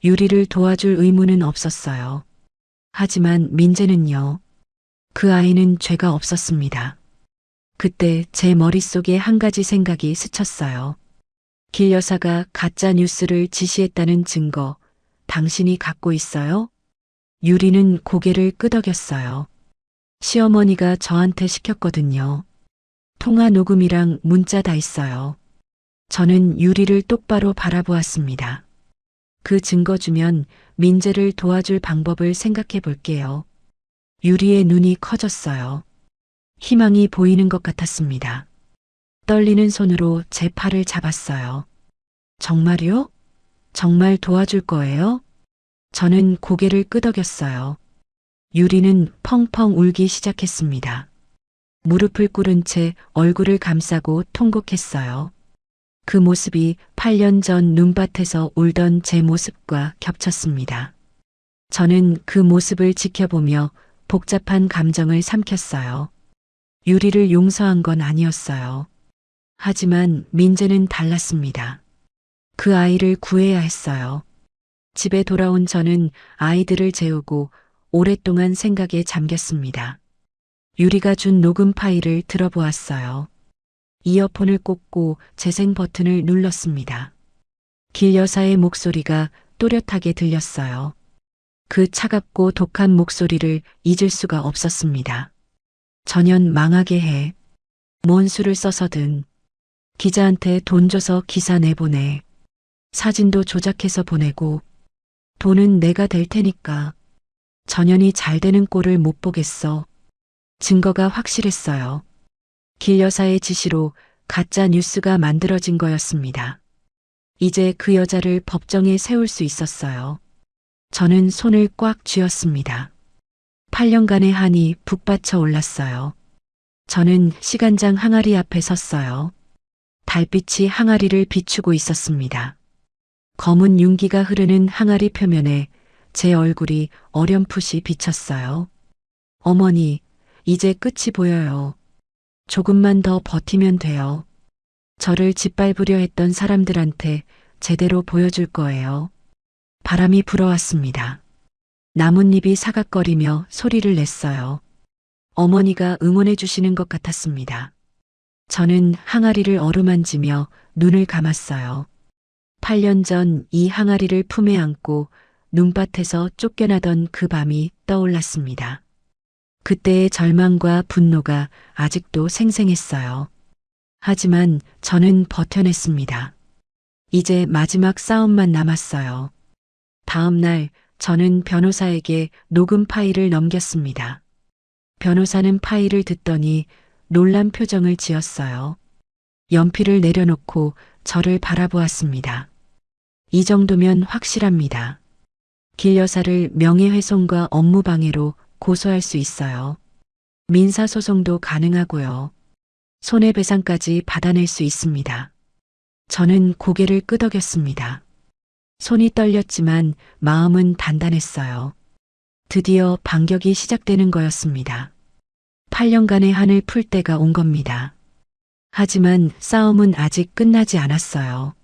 유리를 도와줄 의무는 없었어요. 하지만 민재는요. 그 아이는 죄가 없었습니다. 그때 제 머릿속에 한 가지 생각이 스쳤어요. 길 여사가 가짜 뉴스를 지시했다는 증거, 당신이 갖고 있어요? 유리는 고개를 끄덕였어요. 시어머니가 저한테 시켰거든요. 통화 녹음이랑 문자 다 있어요. 저는 유리를 똑바로 바라보았습니다. 그 증거 주면 민재를 도와줄 방법을 생각해 볼게요. 유리의 눈이 커졌어요. 희망이 보이는 것 같았습니다. 떨리는 손으로 제 팔을 잡았어요. 정말요? 정말 도와줄 거예요? 저는 고개를 끄덕였어요. 유리는 펑펑 울기 시작했습니다. 무릎을 꿇은 채 얼굴을 감싸고 통곡했어요. 그 모습이 8년 전 눈밭에서 울던 제 모습과 겹쳤습니다. 저는 그 모습을 지켜보며 복잡한 감정을 삼켰어요. 유리를 용서한 건 아니었어요. 하지만 민재는 달랐습니다. 그 아이를 구해야 했어요. 집에 돌아온 저는 아이들을 재우고 오랫동안 생각에 잠겼습니다. 유리가 준 녹음 파일을 들어보았어요. 이어폰을 꽂고 재생 버튼을 눌렀습니다. 길 여사의 목소리가 또렷하게 들렸어요. 그 차갑고 독한 목소리를 잊을 수가 없었습니다. 전현 망하게 해. 뭔 수를 써서든. 기자한테 돈 줘서 기사 내보내. 사진도 조작해서 보내고. 돈은 내가 댈 테니까. 전현이 잘 되는 꼴을 못 보겠어. 증거가 확실했어요. 길 여사의 지시로 가짜 뉴스가 만들어진 거였습니다. 이제 그 여자를 법정에 세울 수 있었어요. 저는 손을 꽉 쥐었습니다. 8년간의 한이 북받쳐 올랐어요. 저는 시간장 항아리 앞에 섰어요. 달빛이 항아리를 비추고 있었습니다. 검은 윤기가 흐르는 항아리 표면에 제 얼굴이 어렴풋이 비쳤어요. 어머니, 이제 끝이 보여요. 조금만 더 버티면 돼요. 저를 짓밟으려 했던 사람들한테 제대로 보여줄 거예요. 바람이 불어왔습니다. 나뭇잎이 사각거리며 소리를 냈어요. 어머니가 응원해 주시는 것 같았습니다. 저는 항아리를 어루만지며 눈을 감았어요. 8년 전 이 항아리를 품에 안고 눈밭에서 쫓겨나던 그 밤이 떠올랐습니다. 그때의 절망과 분노가 아직도 생생했어요. 하지만 저는 버텨냈습니다. 이제 마지막 싸움만 남았어요. 다음 날 저는 변호사에게 녹음 파일을 넘겼습니다. 변호사는 파일을 듣더니 놀란 표정을 지었어요. 연필을 내려놓고 저를 바라보았습니다. 이 정도면 확실합니다. 길 여사를 명예훼손과 업무방해로 고소할 수 있어요. 민사소송도 가능하고요. 손해배상까지 받아낼 수 있습니다. 저는 고개를 끄덕였습니다. 손이 떨렸지만 마음은 단단했어요. 드디어 반격이 시작되는 거였습니다. 8년간의 한을 풀 때가 온 겁니다. 하지만 싸움은 아직 끝나지 않았어요.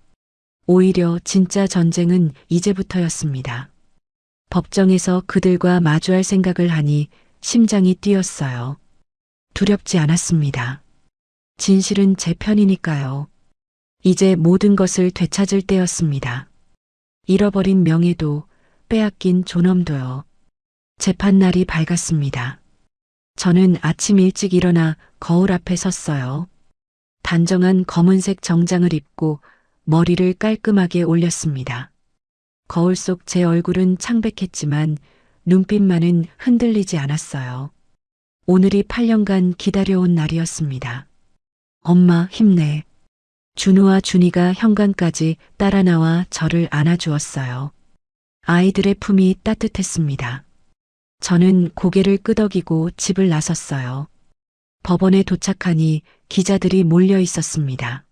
오히려 진짜 전쟁은 이제부터였습니다. 법정에서 그들과 마주할 생각을 하니 심장이 뛰었어요. 두렵지 않았습니다. 진실은 제 편이니까요. 이제 모든 것을 되찾을 때였습니다. 잃어버린 명예도, 빼앗긴 존엄도요. 재판날이 밝았습니다. 저는 아침 일찍 일어나 거울 앞에 섰어요. 단정한 검은색 정장을 입고 머리를 깔끔하게 올렸습니다. 거울 속 제 얼굴은 창백했지만 눈빛만은 흔들리지 않았어요. 오늘이 8년간 기다려온 날이었습니다. 엄마, 힘내. 준우와 준이가 현관까지 따라 나와 저를 안아주었어요. 아이들의 품이 따뜻했습니다. 저는 고개를 끄덕이고 집을 나섰어요. 법원에 도착하니 기자들이 몰려 있었습니다.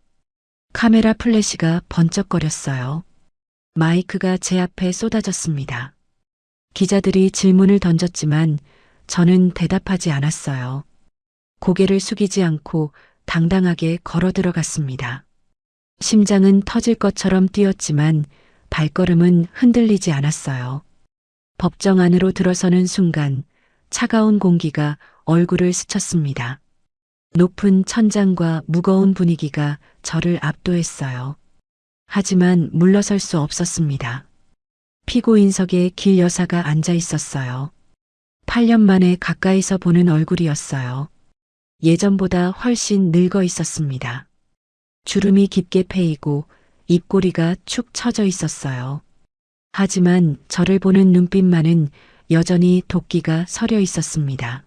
카메라 플래시가 번쩍거렸어요. 마이크가 제 앞에 쏟아졌습니다. 기자들이 질문을 던졌지만 저는 대답하지 않았어요. 고개를 숙이지 않고 당당하게 걸어 들어갔습니다. 심장은 터질 것처럼 뛰었지만 발걸음은 흔들리지 않았어요. 법정 안으로 들어서는 순간 차가운 공기가 얼굴을 스쳤습니다. 높은 천장과 무거운 분위기가 저를 압도했어요. 하지만 물러설 수 없었습니다. 피고인석에 길 여사가 앉아 있었어요. 8년 만에 가까이서 보는 얼굴이었어요. 예전보다 훨씬 늙어 있었습니다. 주름이 깊게 패이고 입꼬리가 축 처져 있었어요. 하지만 저를 보는 눈빛만은 여전히 도끼가 서려 있었습니다.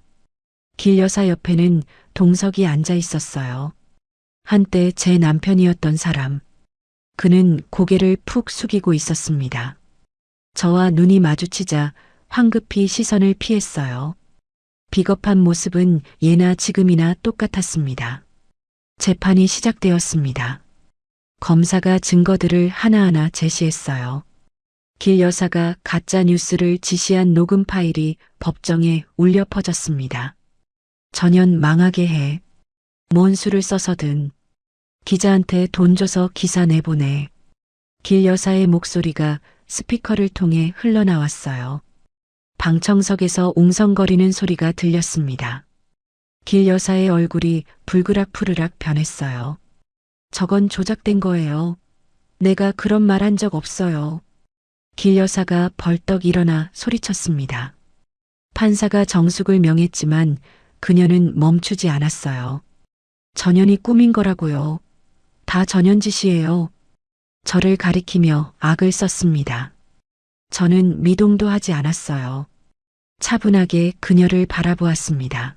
길 여사 옆에는 동석이 앉아 있었어요. 한때 제 남편이었던 사람. 그는 고개를 푹 숙이고 있었습니다. 저와 눈이 마주치자 황급히 시선을 피했어요. 비겁한 모습은 예나 지금이나 똑같았습니다. 재판이 시작되었습니다. 검사가 증거들을 하나하나 제시했어요. 길 여사가 가짜 뉴스를 지시한 녹음 파일이 법정에 울려 퍼졌습니다. 전현 망하게 해. 뭔 수를 써서든. 기자한테 돈 줘서 기사 내보내. 길 여사의 목소리가 스피커를 통해 흘러나왔어요. 방청석에서 웅성거리는 소리가 들렸습니다. 길 여사의 얼굴이 불그락푸르락 변했어요. 저건 조작된 거예요. 내가 그런 말 한 적 없어요. 길 여사가 벌떡 일어나 소리쳤습니다. 판사가 정숙을 명했지만 그녀는 멈추지 않았어요. 전현이 꾸민 거라고요. 다 전현 짓이에요. 저를 가리키며 악을 썼습니다. 저는 미동도 하지 않았어요. 차분하게 그녀를 바라보았습니다.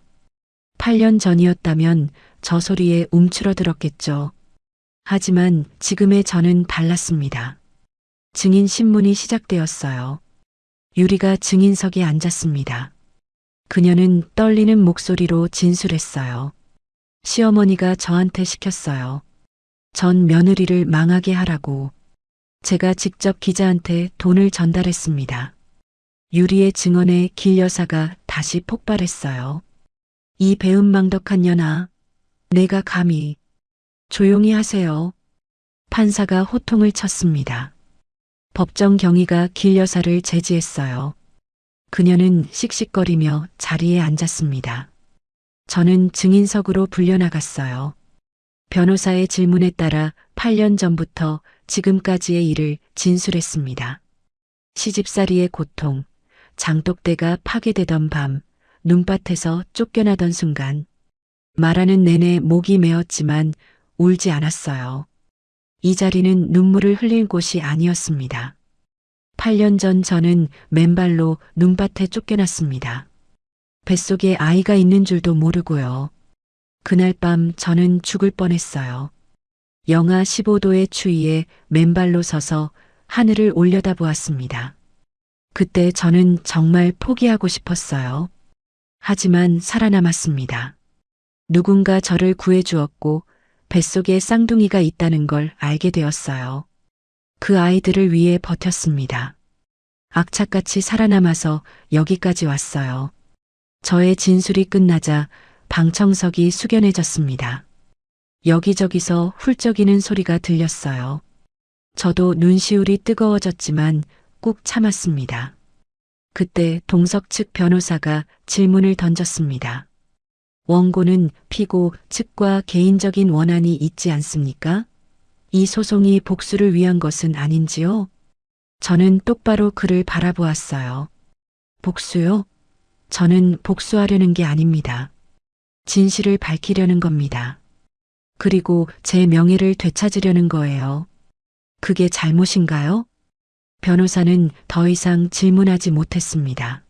8년 전이었다면 저 소리에 움츠러들었겠죠. 하지만 지금의 저는 달랐습니다. 증인 신문이 시작되었어요. 유리가 증인석에 앉았습니다. 그녀는 떨리는 목소리로 진술했어요. 시어머니가 저한테 시켰어요. 전 며느리를 망하게 하라고. 제가 직접 기자한테 돈을 전달했습니다. 유리의 증언에 길 여사가 다시 폭발했어요. 이 배은망덕한 년아, 내가 감히. 조용히 하세요. 판사가 호통을 쳤습니다. 법정 경위가 길 여사를 제지했어요. 그녀는 씩씩거리며 자리에 앉았습니다. 저는 증인석으로 불려나갔어요. 변호사의 질문에 따라 8년 전부터 지금까지의 일을 진술했습니다. 시집살이의 고통, 장독대가 파괴되던 밤, 눈밭에서 쫓겨나던 순간, 말하는 내내 목이 메었지만 울지 않았어요. 이 자리는 눈물을 흘릴 곳이 아니었습니다. 8년 전 저는 맨발로 눈밭에 쫓겨났습니다. 뱃속에 아이가 있는 줄도 모르고요. 그날 밤 저는 죽을 뻔했어요. 영하 15도의 추위에 맨발로 서서 하늘을 올려다보았습니다. 그때 저는 정말 포기하고 싶었어요. 하지만 살아남았습니다. 누군가 저를 구해주었고 뱃속에 쌍둥이가 있다는 걸 알게 되었어요. 그 아이들을 위해 버텼습니다. 악착같이 살아남아서 여기까지 왔어요. 저의 진술이 끝나자 방청석이 숙연해졌습니다. 여기저기서 훌쩍이는 소리가 들렸어요. 저도 눈시울이 뜨거워졌지만 꾹 참았습니다. 그때 동석 측 변호사가 질문을 던졌습니다. 원고는 피고 측과 개인적인 원한이 있지 않습니까? 이 소송이 복수를 위한 것은 아닌지요? 저는 똑바로 그를 바라보았어요. 복수요? 저는 복수하려는 게 아닙니다. 진실을 밝히려는 겁니다. 그리고 제 명예를 되찾으려는 거예요. 그게 잘못인가요? 변호사는 더 이상 질문하지 못했습니다.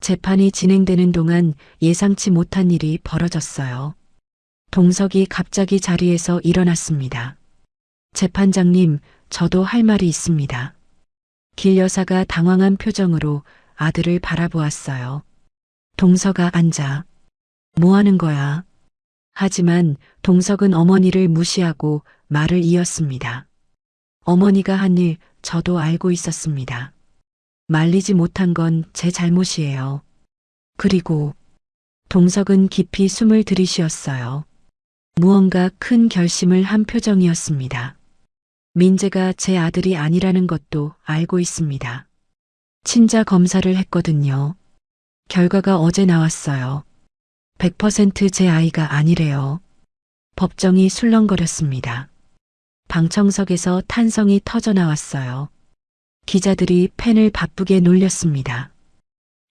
재판이 진행되는 동안 예상치 못한 일이 벌어졌어요. 동석이 갑자기 자리에서 일어났습니다. 재판장님, 저도 할 말이 있습니다. 길 여사가 당황한 표정으로 아들을 바라보았어요. 동석아, 앉아. 뭐 하는 거야? 하지만 동석은 어머니를 무시하고 말을 이었습니다. 어머니가 한 일 저도 알고 있었습니다. 말리지 못한 건 제 잘못이에요. 그리고 동석은 깊이 숨을 들이쉬었어요. 무언가 큰 결심을 한 표정이었습니다. 민재가 제 아들이 아니라는 것도 알고 있습니다. 친자 검사를 했거든요. 결과가 어제 나왔어요. 100% 제 아이가 아니래요. 법정이 술렁거렸습니다. 방청석에서 탄성이 터져 나왔어요. 기자들이 펜을 바쁘게 놀렸습니다.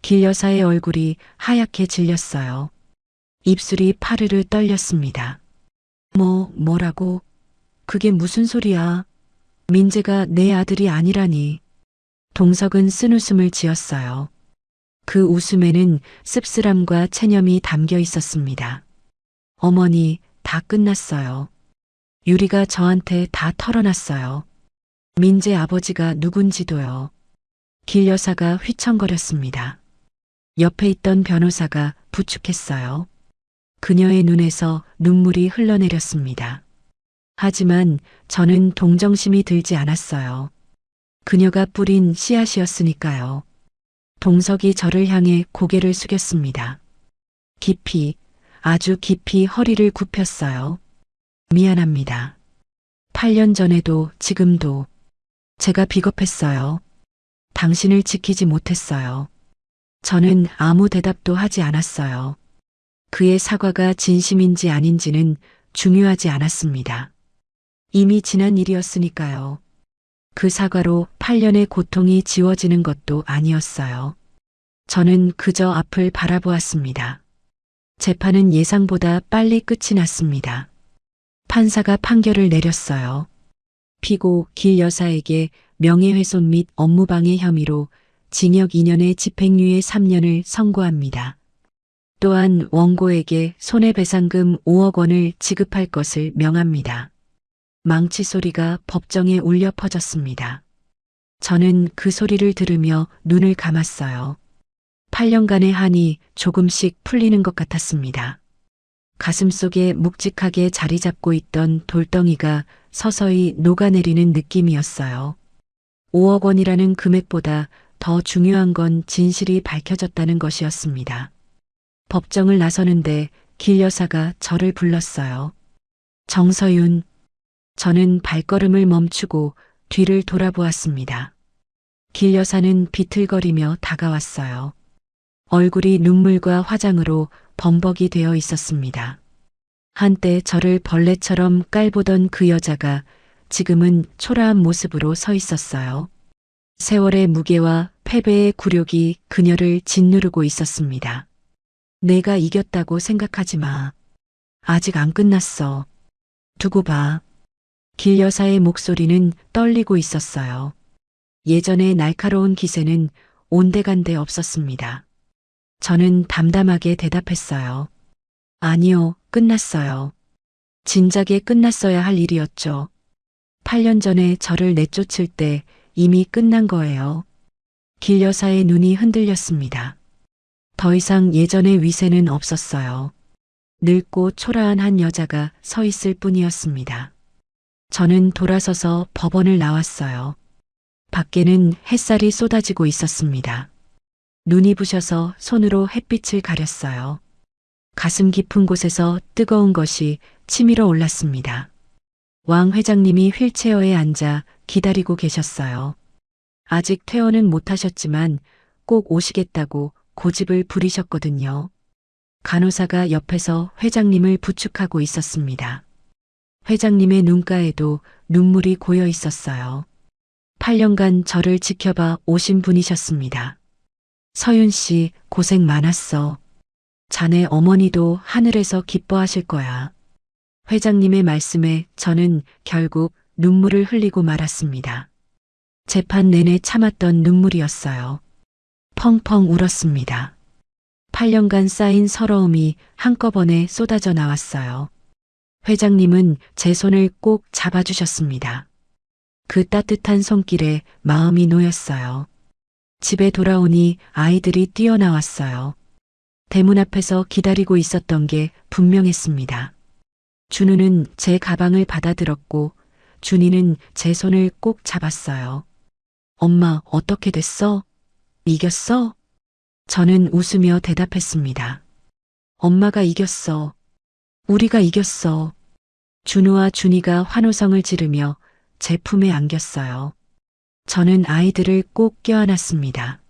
길 여사의 얼굴이 하얗게 질렸어요. 입술이 파르르 떨렸습니다. 뭐라고? 그게 무슨 소리야? 민재가 내 아들이 아니라니. 동석은 쓴웃음을 지었어요. 그 웃음에는 씁쓸함과 체념이 담겨 있었습니다. 어머니, 다 끝났어요. 유리가 저한테 다 털어놨어요. 민재 아버지가 누군지도요. 길 여사가 휘청거렸습니다. 옆에 있던 변호사가 부축했어요. 그녀의 눈에서 눈물이 흘러내렸습니다. 하지만 저는 동정심이 들지 않았어요. 그녀가 뿌린 씨앗이었으니까요. 동석이 저를 향해 고개를 숙였습니다. 깊이, 아주 깊이 허리를 굽혔어요. 미안합니다. 8년 전에도 지금도 제가 비겁했어요. 당신을 지키지 못했어요. 저는 아무 대답도 하지 않았어요. 그의 사과가 진심인지 아닌지는 중요하지 않았습니다. 이미 지난 일이었으니까요. 그 사과로 8년의 고통이 지워지는 것도 아니었어요. 저는 그저 앞을 바라보았습니다. 재판은 예상보다 빨리 끝이 났습니다. 판사가 판결을 내렸어요. 피고 길 여사에게 명예훼손 및 업무방해 혐의로 징역 2년에 집행유예 3년을 선고합니다. 또한 원고에게 손해배상금 5억 원을 지급할 것을 명합니다. 망치 소리가 법정에 울려 퍼졌습니다. 저는 그 소리를 들으며 눈을 감았어요. 8년간의 한이 조금씩 풀리는 것 같았습니다. 가슴속에 묵직하게 자리 잡고 있던 돌덩이가 서서히 녹아내리는 느낌이었어요. 5억 원이라는 금액보다 더 중요한 건 진실이 밝혀졌다는 것이었습니다. 법정을 나서는데 길 여사가 저를 불렀어요. 정서윤. 저는 발걸음을 멈추고 뒤를 돌아보았습니다. 길 여사는 비틀거리며 다가왔어요. 얼굴이 눈물과 화장으로 범벅이 되어 있었습니다. 한때 저를 벌레처럼 깔보던 그 여자가 지금은 초라한 모습으로 서 있었어요. 세월의 무게와 패배의 굴욕이 그녀를 짓누르고 있었습니다. 내가 이겼다고 생각하지 마. 아직 안 끝났어. 두고 봐. 길 여사의 목소리는 떨리고 있었어요. 예전의 날카로운 기세는 온데간데 없었습니다. 저는 담담하게 대답했어요. 아니요, 끝났어요. 진작에 끝났어야 할 일이었죠. 8년 전에 저를 내쫓을 때 이미 끝난 거예요. 길 여사의 눈이 흔들렸습니다. 더 이상 예전의 위세는 없었어요. 늙고 초라한 한 여자가 서 있을 뿐이었습니다. 저는 돌아서서 법원을 나왔어요. 밖에는 햇살이 쏟아지고 있었습니다. 눈이 부셔서 손으로 햇빛을 가렸어요. 가슴 깊은 곳에서 뜨거운 것이 치밀어 올랐습니다. 왕 회장님이 휠체어에 앉아 기다리고 계셨어요. 아직 퇴원은 못하셨지만 꼭 오시겠다고 고집을 부리셨거든요. 간호사가 옆에서 회장님을 부축하고 있었습니다. 회장님의 눈가에도 눈물이 고여 있었어요. 8년간 저를 지켜봐 오신 분이셨습니다. 서윤 씨, 고생 많았어. 자네 어머니도 하늘에서 기뻐하실 거야. 회장님의 말씀에 저는 결국 눈물을 흘리고 말았습니다. 재판 내내 참았던 눈물이었어요. 펑펑 울었습니다. 8년간 쌓인 서러움이 한꺼번에 쏟아져 나왔어요. 회장님은 제 손을 꼭 잡아주셨습니다. 그 따뜻한 손길에 마음이 놓였어요. 집에 돌아오니 아이들이 뛰어나왔어요. 대문 앞에서 기다리고 있었던 게 분명했습니다. 준우는 제 가방을 받아들었고 준이는 제 손을 꼭 잡았어요. 엄마, 어떻게 됐어? 이겼어? 저는 웃으며 대답했습니다. 엄마가 이겼어. 우리가 이겼어. 준우와 준이가 환호성을 지르며 제 품에 안겼어요. 저는 아이들을 꼭 껴안았습니다.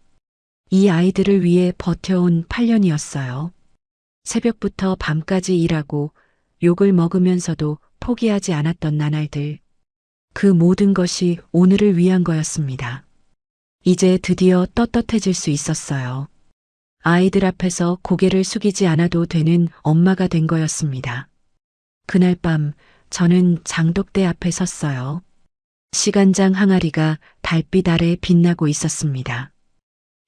이 아이들을 위해 버텨온 8년이었어요. 새벽부터 밤까지 일하고 욕을 먹으면서도 포기하지 않았던 나날들. 그 모든 것이 오늘을 위한 거였습니다. 이제 드디어 떳떳해질 수 있었어요. 아이들 앞에서 고개를 숙이지 않아도 되는 엄마가 된 거였습니다. 그날 밤 저는 장독대 앞에 섰어요. 시간장 항아리가 달빛 아래 빛나고 있었습니다.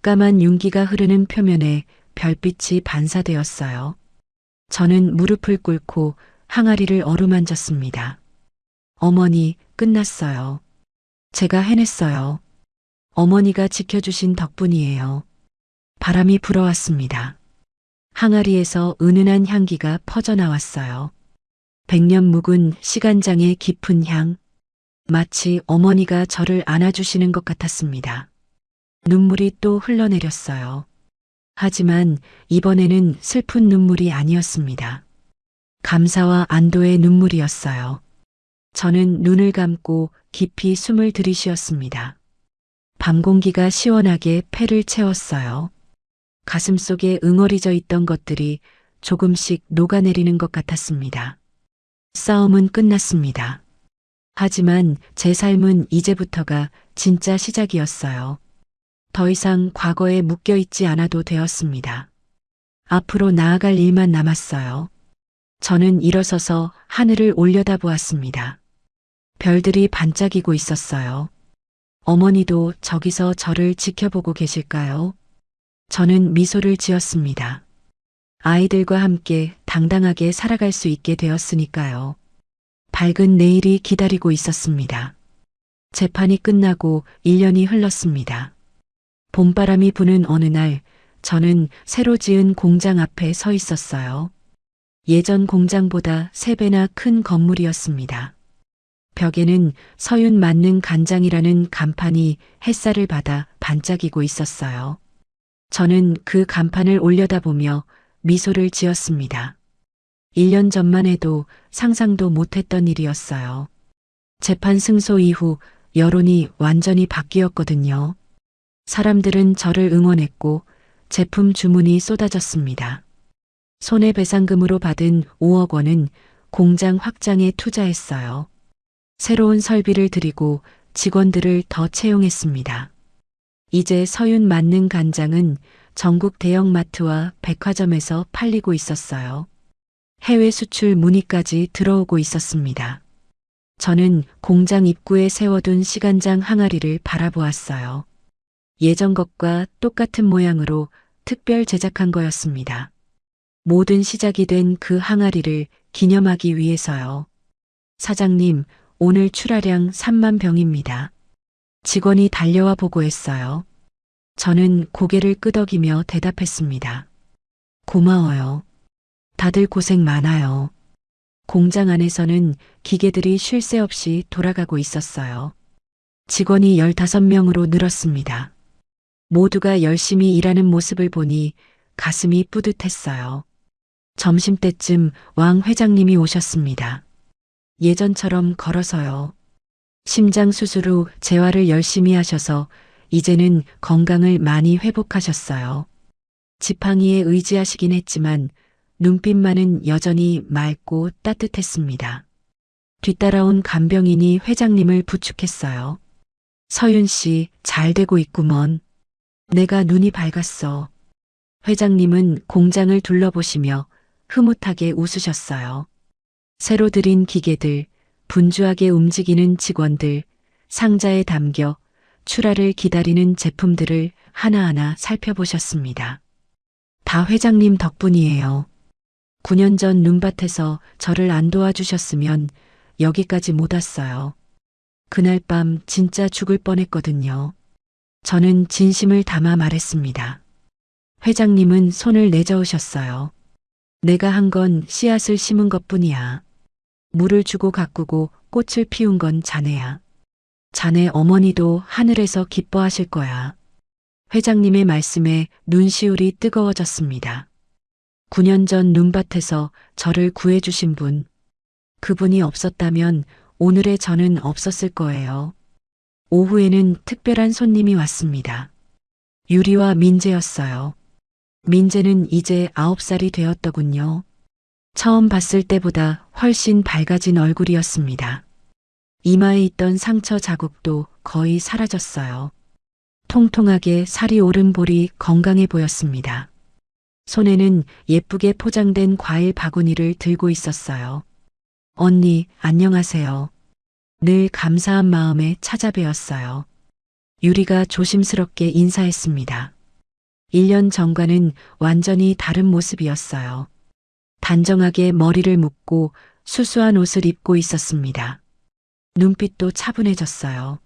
까만 윤기가 흐르는 표면에 별빛이 반사되었어요. 저는 무릎을 꿇고 항아리를 어루만졌습니다. 어머니, 끝났어요. 제가 해냈어요. 어머니가 지켜주신 덕분이에요. 바람이 불어왔습니다. 항아리에서 은은한 향기가 퍼져나왔어요. 100년 묵은 시간장의 깊은 향. 마치 어머니가 저를 안아주시는 것 같았습니다. 눈물이 또 흘러내렸어요. 하지만 이번에는 슬픈 눈물이 아니었습니다. 감사와 안도의 눈물이었어요. 저는 눈을 감고 깊이 숨을 들이쉬었습니다. 밤 공기가 시원하게 폐를 채웠어요. 가슴속에 응어리져 있던 것들이 조금씩 녹아내리는 것 같았습니다. 싸움은 끝났습니다. 하지만 제 삶은 이제부터가 진짜 시작이었어요. 더 이상 과거에 묶여 있지 않아도 되었습니다. 앞으로 나아갈 일만 남았어요. 저는 일어서서 하늘을 올려다보았습니다. 별들이 반짝이고 있었어요. 어머니도 저기서 저를 지켜보고 계실까요? 저는 미소를 지었습니다. 아이들과 함께 당당하게 살아갈 수 있게 되었으니까요. 밝은 내일이 기다리고 있었습니다. 재판이 끝나고 1년이 흘렀습니다. 봄바람이 부는 어느 날 저는 새로 지은 공장 앞에 서 있었어요. 예전 공장보다 3배나 큰 건물이었습니다. 벽에는 서윤 만능 간장이라는 간판이 햇살을 받아 반짝이고 있었어요. 저는 그 간판을 올려다보며 미소를 지었습니다. 1년 전만 해도 상상도 못했던 일이었어요. 재판 승소 이후 여론이 완전히 바뀌었거든요. 사람들은 저를 응원했고 제품 주문이 쏟아졌습니다. 손해배상금으로 받은 5억 원은 공장 확장에 투자했어요. 새로운 설비를 들이고 직원들을 더 채용했습니다. 이제 서윤 만능 간장은 전국 대형마트와 백화점에서 팔리고 있었어요. 해외 수출 문의까지 들어오고 있었습니다. 저는 공장 입구에 세워둔 시간장 항아리를 바라보았어요. 예전 것과 똑같은 모양으로 특별 제작한 거였습니다. 모든 시작이 된 그 항아리를 기념하기 위해서요. 사장님, 오늘 출하량 3만 병입니다. 직원이 달려와 보고했어요. 저는 고개를 끄덕이며 대답했습니다. 고마워요. 다들 고생 많아요. 공장 안에서는 기계들이 쉴 새 없이 돌아가고 있었어요. 직원이 15명으로 늘었습니다. 모두가 열심히 일하는 모습을 보니 가슴이 뿌듯했어요. 점심때쯤 왕 회장님이 오셨습니다. 예전처럼 걸어서요. 심장 수술 후 재활을 열심히 하셔서 이제는 건강을 많이 회복하셨어요. 지팡이에 의지하시긴 했지만 눈빛만은 여전히 맑고 따뜻했습니다. 뒤따라온 간병인이 회장님을 부축했어요. 서윤 씨, 잘 되고 있구먼. 내가 눈이 밝았어. 회장님은 공장을 둘러보시며 흐뭇하게 웃으셨어요. 새로 들인 기계들, 분주하게 움직이는 직원들, 상자에 담겨 출하를 기다리는 제품들을 하나하나 살펴보셨습니다. 다 회장님 덕분이에요. 9년 전 눈밭에서 저를 안 도와주셨으면 여기까지 못 왔어요. 그날 밤 진짜 죽을 뻔했거든요. 저는 진심을 담아 말했습니다. 회장님은 손을 내저으셨어요. 내가 한 건 씨앗을 심은 것뿐이야. 물을 주고 가꾸고 꽃을 피운 건 자네야. 자네 어머니도 하늘에서 기뻐하실 거야. 회장님의 말씀에 눈시울이 뜨거워졌습니다. 9년 전 눈밭에서 저를 구해주신 분, 그분이 없었다면 오늘의 저는 없었을 거예요. 오후에는 특별한 손님이 왔습니다. 유리와 민재였어요. 민재는 이제 9살이 되었더군요. 처음 봤을 때보다 훨씬 밝아진 얼굴이었습니다. 이마에 있던 상처 자국도 거의 사라졌어요. 통통하게 살이 오른 볼이 건강해 보였습니다. 손에는 예쁘게 포장된 과일 바구니를 들고 있었어요. 언니, 안녕하세요. 늘 감사한 마음에 찾아뵈었어요. 유리가 조심스럽게 인사했습니다. 1년 전과는 완전히 다른 모습이었어요. 단정하게 머리를 묶고 수수한 옷을 입고 있었습니다. 눈빛도 차분해졌어요.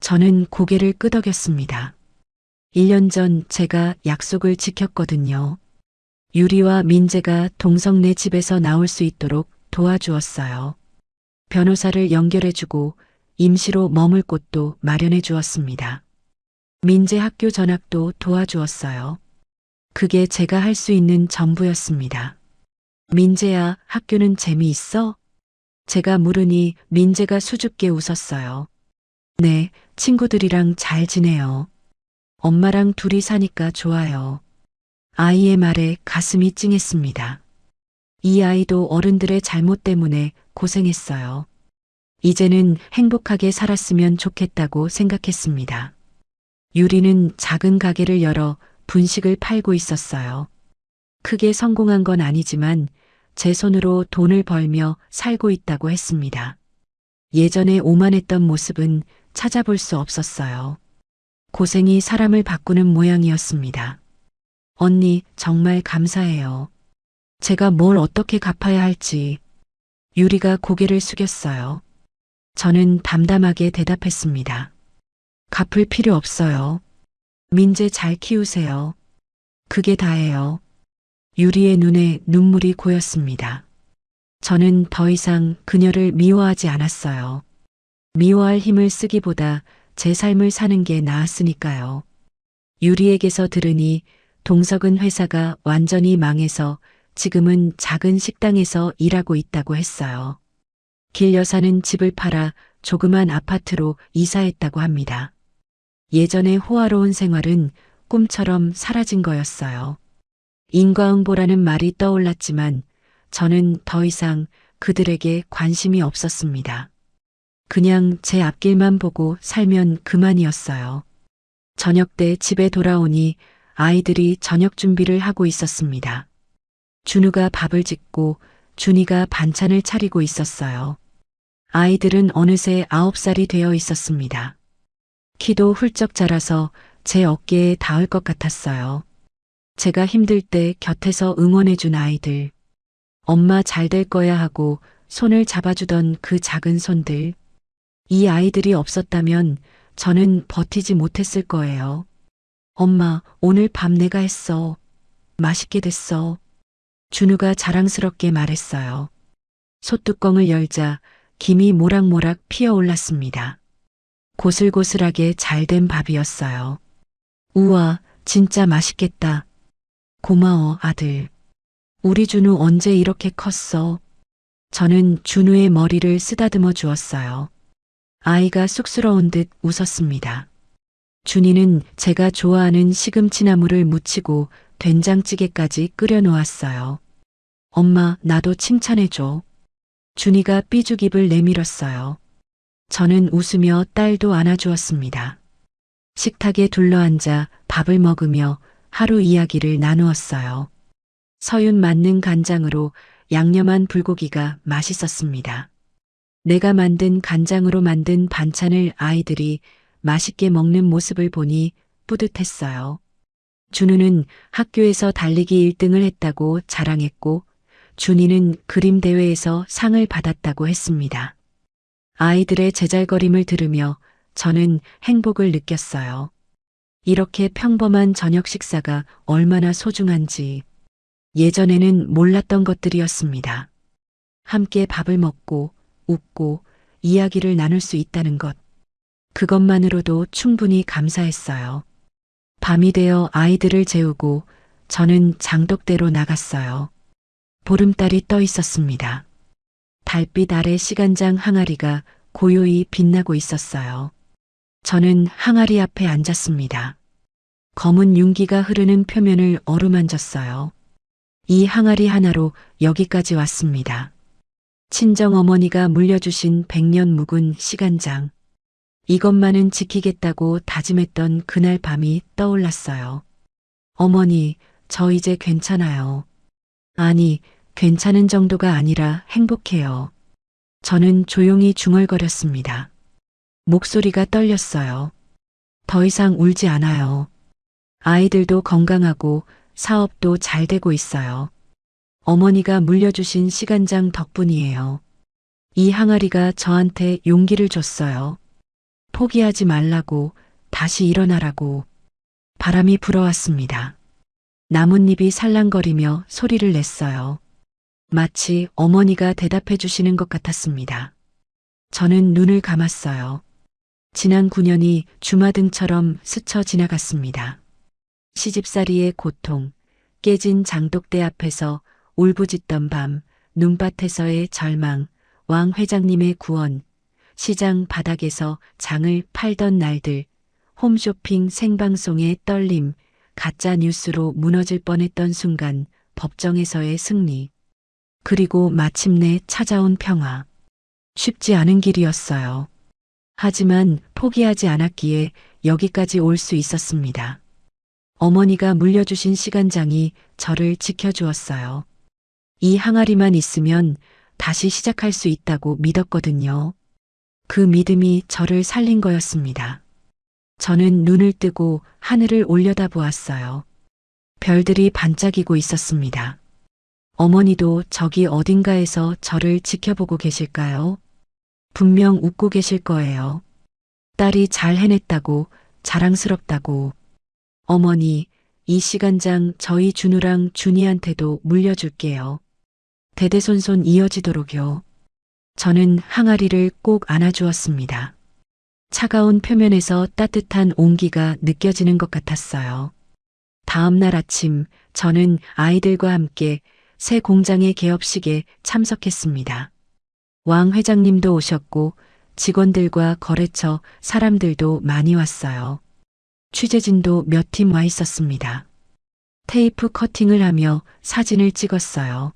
저는 고개를 끄덕였습니다. 1년 전 제가 약속을 지켰거든요. 유리와 민재가 동성내 집에서 나올 수 있도록 도와주었어요. 변호사를 연결해주고 임시로 머물 곳도 마련해 주었습니다. 민재 학교 전학도 도와주었어요. 그게 제가 할 수 있는 전부였습니다. 민재야, 학교는 재미있어? 제가 물으니 민재가 수줍게 웃었어요. 네, 친구들이랑 잘 지내요. 엄마랑 둘이 사니까 좋아요. 아이의 말에 가슴이 찡했습니다. 이 아이도 어른들의 잘못 때문에 고생했어요. 이제는 행복하게 살았으면 좋겠다고 생각했습니다. 유리는 작은 가게를 열어 분식을 팔고 있었어요. 크게 성공한 건 아니지만 제 손으로 돈을 벌며 살고 있다고 했습니다. 예전에 오만했던 모습은 찾아볼 수 없었어요. 고생이 사람을 바꾸는 모양이었습니다. 언니, 정말 감사해요. 제가 뭘 어떻게 갚아야 할지. 유리가 고개를 숙였어요. 저는 담담하게 대답했습니다. 갚을 필요 없어요. 민재 잘 키우세요. 그게 다예요. 유리의 눈에 눈물이 고였습니다. 저는 더 이상 그녀를 미워하지 않았어요. 미워할 힘을 쓰기보다 제 삶을 사는 게 나았으니까요. 유리에게서 들으니 동석은 회사가 완전히 망해서 지금은 작은 식당에서 일하고 있다고 했어요. 길 여사는 집을 팔아 조그만 아파트로 이사했다고 합니다. 예전의 호화로운 생활은 꿈처럼 사라진 거였어요. 인과응보라는 말이 떠올랐지만 저는 더 이상 그들에게 관심이 없었습니다. 그냥 제 앞길만 보고 살면 그만이었어요. 저녁 때 집에 돌아오니 아이들이 저녁 준비를 하고 있었습니다. 준우가 밥을 짓고 준이가 반찬을 차리고 있었어요. 아이들은 어느새 9살이 되어 있었습니다. 키도 훌쩍 자라서 제 어깨에 닿을 것 같았어요. 제가 힘들 때 곁에서 응원해준 아이들. 엄마 잘 될 거야 하고 손을 잡아주던 그 작은 손들. 이 아이들이 없었다면 저는 버티지 못했을 거예요. 엄마, 오늘 밥 내가 했어. 맛있게 됐어. 준우가 자랑스럽게 말했어요. 솥뚜껑을 열자 김이 모락모락 피어올랐습니다. 고슬고슬하게 잘된 밥이었어요. 우와, 진짜 맛있겠다. 고마워, 아들. 우리 준우 언제 이렇게 컸어? 저는 준우의 머리를 쓰다듬어 주었어요. 아이가 쑥스러운 듯 웃었습니다. 준이는 제가 좋아하는 시금치나물을 무치고 된장찌개까지 끓여 놓았어요. 엄마, 나도 칭찬해줘. 준이가 삐죽 입을 내밀었어요. 저는 웃으며 딸도 안아주었습니다. 식탁에 둘러앉아 밥을 먹으며 하루 이야기를 나누었어요. 서윤 맞는 간장으로 양념한 불고기가 맛있었습니다. 내가 만든 간장으로 만든 반찬을 아이들이 맛있게 먹는 모습을 보니 뿌듯했어요. 준우는 학교에서 달리기 1등을 했다고 자랑했고 준이는 그림 대회에서 상을 받았다고 했습니다. 아이들의 제잘거림을 들으며 저는 행복을 느꼈어요. 이렇게 평범한 저녁 식사가 얼마나 소중한지 예전에는 몰랐던 것들이었습니다. 함께 밥을 먹고 웃고 이야기를 나눌 수 있다는 것. 그것만으로도 충분히 감사했어요. 밤이 되어 아이들을 재우고 저는 장독대로 나갔어요. 보름달이 떠 있었습니다. 달빛 아래 시간장 항아리가 고요히 빛나고 있었어요. 저는 항아리 앞에 앉았습니다. 검은 윤기가 흐르는 표면을 어루만졌어요. 이 항아리 하나로 여기까지 왔습니다. 친정 어머니가 물려주신 100년 묵은 시간장. 이것만은 지키겠다고 다짐했던 그날 밤이 떠올랐어요. 어머니, 저 이제 괜찮아요. 아니, 괜찮은 정도가 아니라 행복해요. 저는 조용히 중얼거렸습니다. 목소리가 떨렸어요. 더 이상 울지 않아요. 아이들도 건강하고 사업도 잘 되고 있어요. 어머니가 물려주신 시간장 덕분이에요. 이 항아리가 저한테 용기를 줬어요. 포기하지 말라고, 다시 일어나라고. 바람이 불어왔습니다. 나뭇잎이 살랑거리며 소리를 냈어요. 마치 어머니가 대답해 주시는 것 같았습니다. 저는 눈을 감았어요. 지난 9년이 주마등처럼 스쳐 지나갔습니다. 시집살이의 고통, 깨진 장독대 앞에서 울부짖던 밤, 눈밭에서의 절망, 왕 회장님의 구원, 시장 바닥에서 장을 팔던 날들, 홈쇼핑 생방송의 떨림, 가짜 뉴스로 무너질 뻔했던 순간 법정에서의 승리. 그리고 마침내 찾아온 평화. 쉽지 않은 길이었어요. 하지만 포기하지 않았기에 여기까지 올 수 있었습니다. 어머니가 물려주신 시간장이 저를 지켜주었어요. 이 항아리만 있으면 다시 시작할 수 있다고 믿었거든요. 그 믿음이 저를 살린 거였습니다. 저는 눈을 뜨고 하늘을 올려다보았어요. 별들이 반짝이고 있었습니다. 어머니도 저기 어딘가에서 저를 지켜보고 계실까요? 분명 웃고 계실 거예요. 딸이 잘 해냈다고, 자랑스럽다고. 어머니, 이 시간장 저희 준우랑 준이한테도 물려줄게요. 대대손손 이어지도록요. 저는 항아리를 꼭 안아주었습니다. 차가운 표면에서 따뜻한 온기가 느껴지는 것 같았어요. 다음 날 아침, 저는 아이들과 함께 새 공장의 개업식에 참석했습니다. 왕 회장님도 오셨고 직원들과 거래처 사람들도 많이 왔어요. 취재진도 몇 팀 와 있었습니다. 테이프 커팅을 하며 사진을 찍었어요.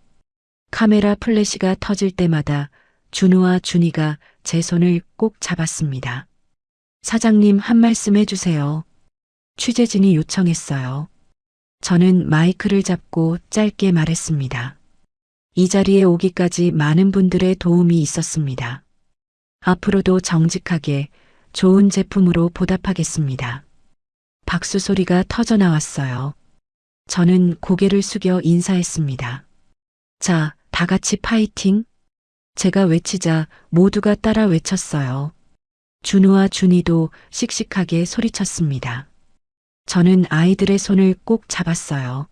카메라 플래시가 터질 때마다 준우와 준이가 제 손을 꼭 잡았습니다. 사장님 한 말씀 해주세요. 취재진이 요청했어요. 저는 마이크를 잡고 짧게 말했습니다. 이 자리에 오기까지 많은 분들의 도움이 있었습니다. 앞으로도 정직하게 좋은 제품으로 보답하겠습니다. 박수 소리가 터져 나왔어요. 저는 고개를 숙여 인사했습니다. 자, 다 같이 파이팅! 제가 외치자 모두가 따라 외쳤어요. 준우와 준이도 씩씩하게 소리쳤습니다. 저는 아이들의 손을 꼭 잡았어요.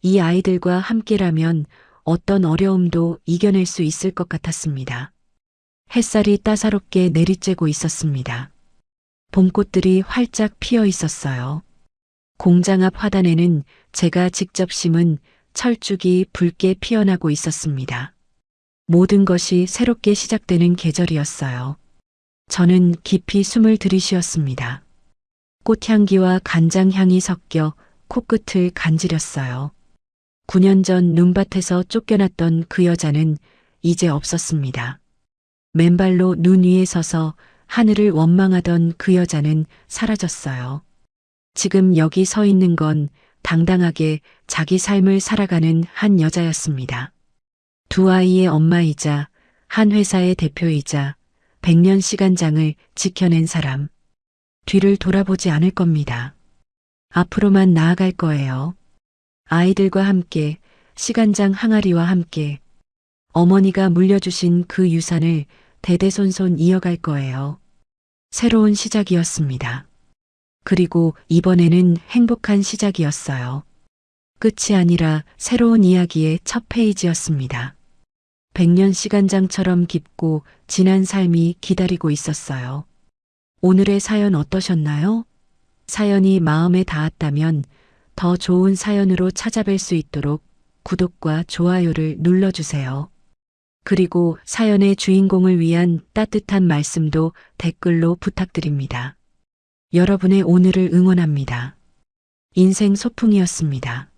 이 아이들과 함께라면 어떤 어려움도 이겨낼 수 있을 것 같았습니다. 햇살이 따사롭게 내리쬐고 있었습니다. 봄꽃들이 활짝 피어 있었어요. 공장 앞 화단에는 제가 직접 심은 철쭉이 붉게 피어나고 있었습니다. 모든 것이 새롭게 시작되는 계절이었어요. 저는 깊이 숨을 들이쉬었습니다. 꽃향기와 간장향이 섞여 코끝을 간지렸어요. 9년 전 눈밭에서 쫓겨났던 그 여자는 이제 없었습니다. 맨발로 눈 위에 서서 하늘을 원망하던 그 여자는 사라졌어요. 지금 여기 서 있는 건 당당하게 자기 삶을 살아가는 한 여자였습니다. 두 아이의 엄마이자 한 회사의 대표이자 100년 시간장을 지켜낸 사람. 뒤를 돌아보지 않을 겁니다. 앞으로만 나아갈 거예요. 아이들과 함께, 시간장 항아리와 함께 어머니가 물려주신 그 유산을 대대손손 이어갈 거예요. 새로운 시작이었습니다. 그리고 이번에는 행복한 시작이었어요. 끝이 아니라 새로운 이야기의 첫 페이지였습니다. 100년 시간장처럼 깊고 진한 삶이 기다리고 있었어요. 오늘의 사연 어떠셨나요? 사연이 마음에 닿았다면 더 좋은 사연으로 찾아뵐 수 있도록 구독과 좋아요를 눌러주세요. 그리고 사연의 주인공을 위한 따뜻한 말씀도 댓글로 부탁드립니다. 여러분의 오늘을 응원합니다. 인생 소풍이었습니다.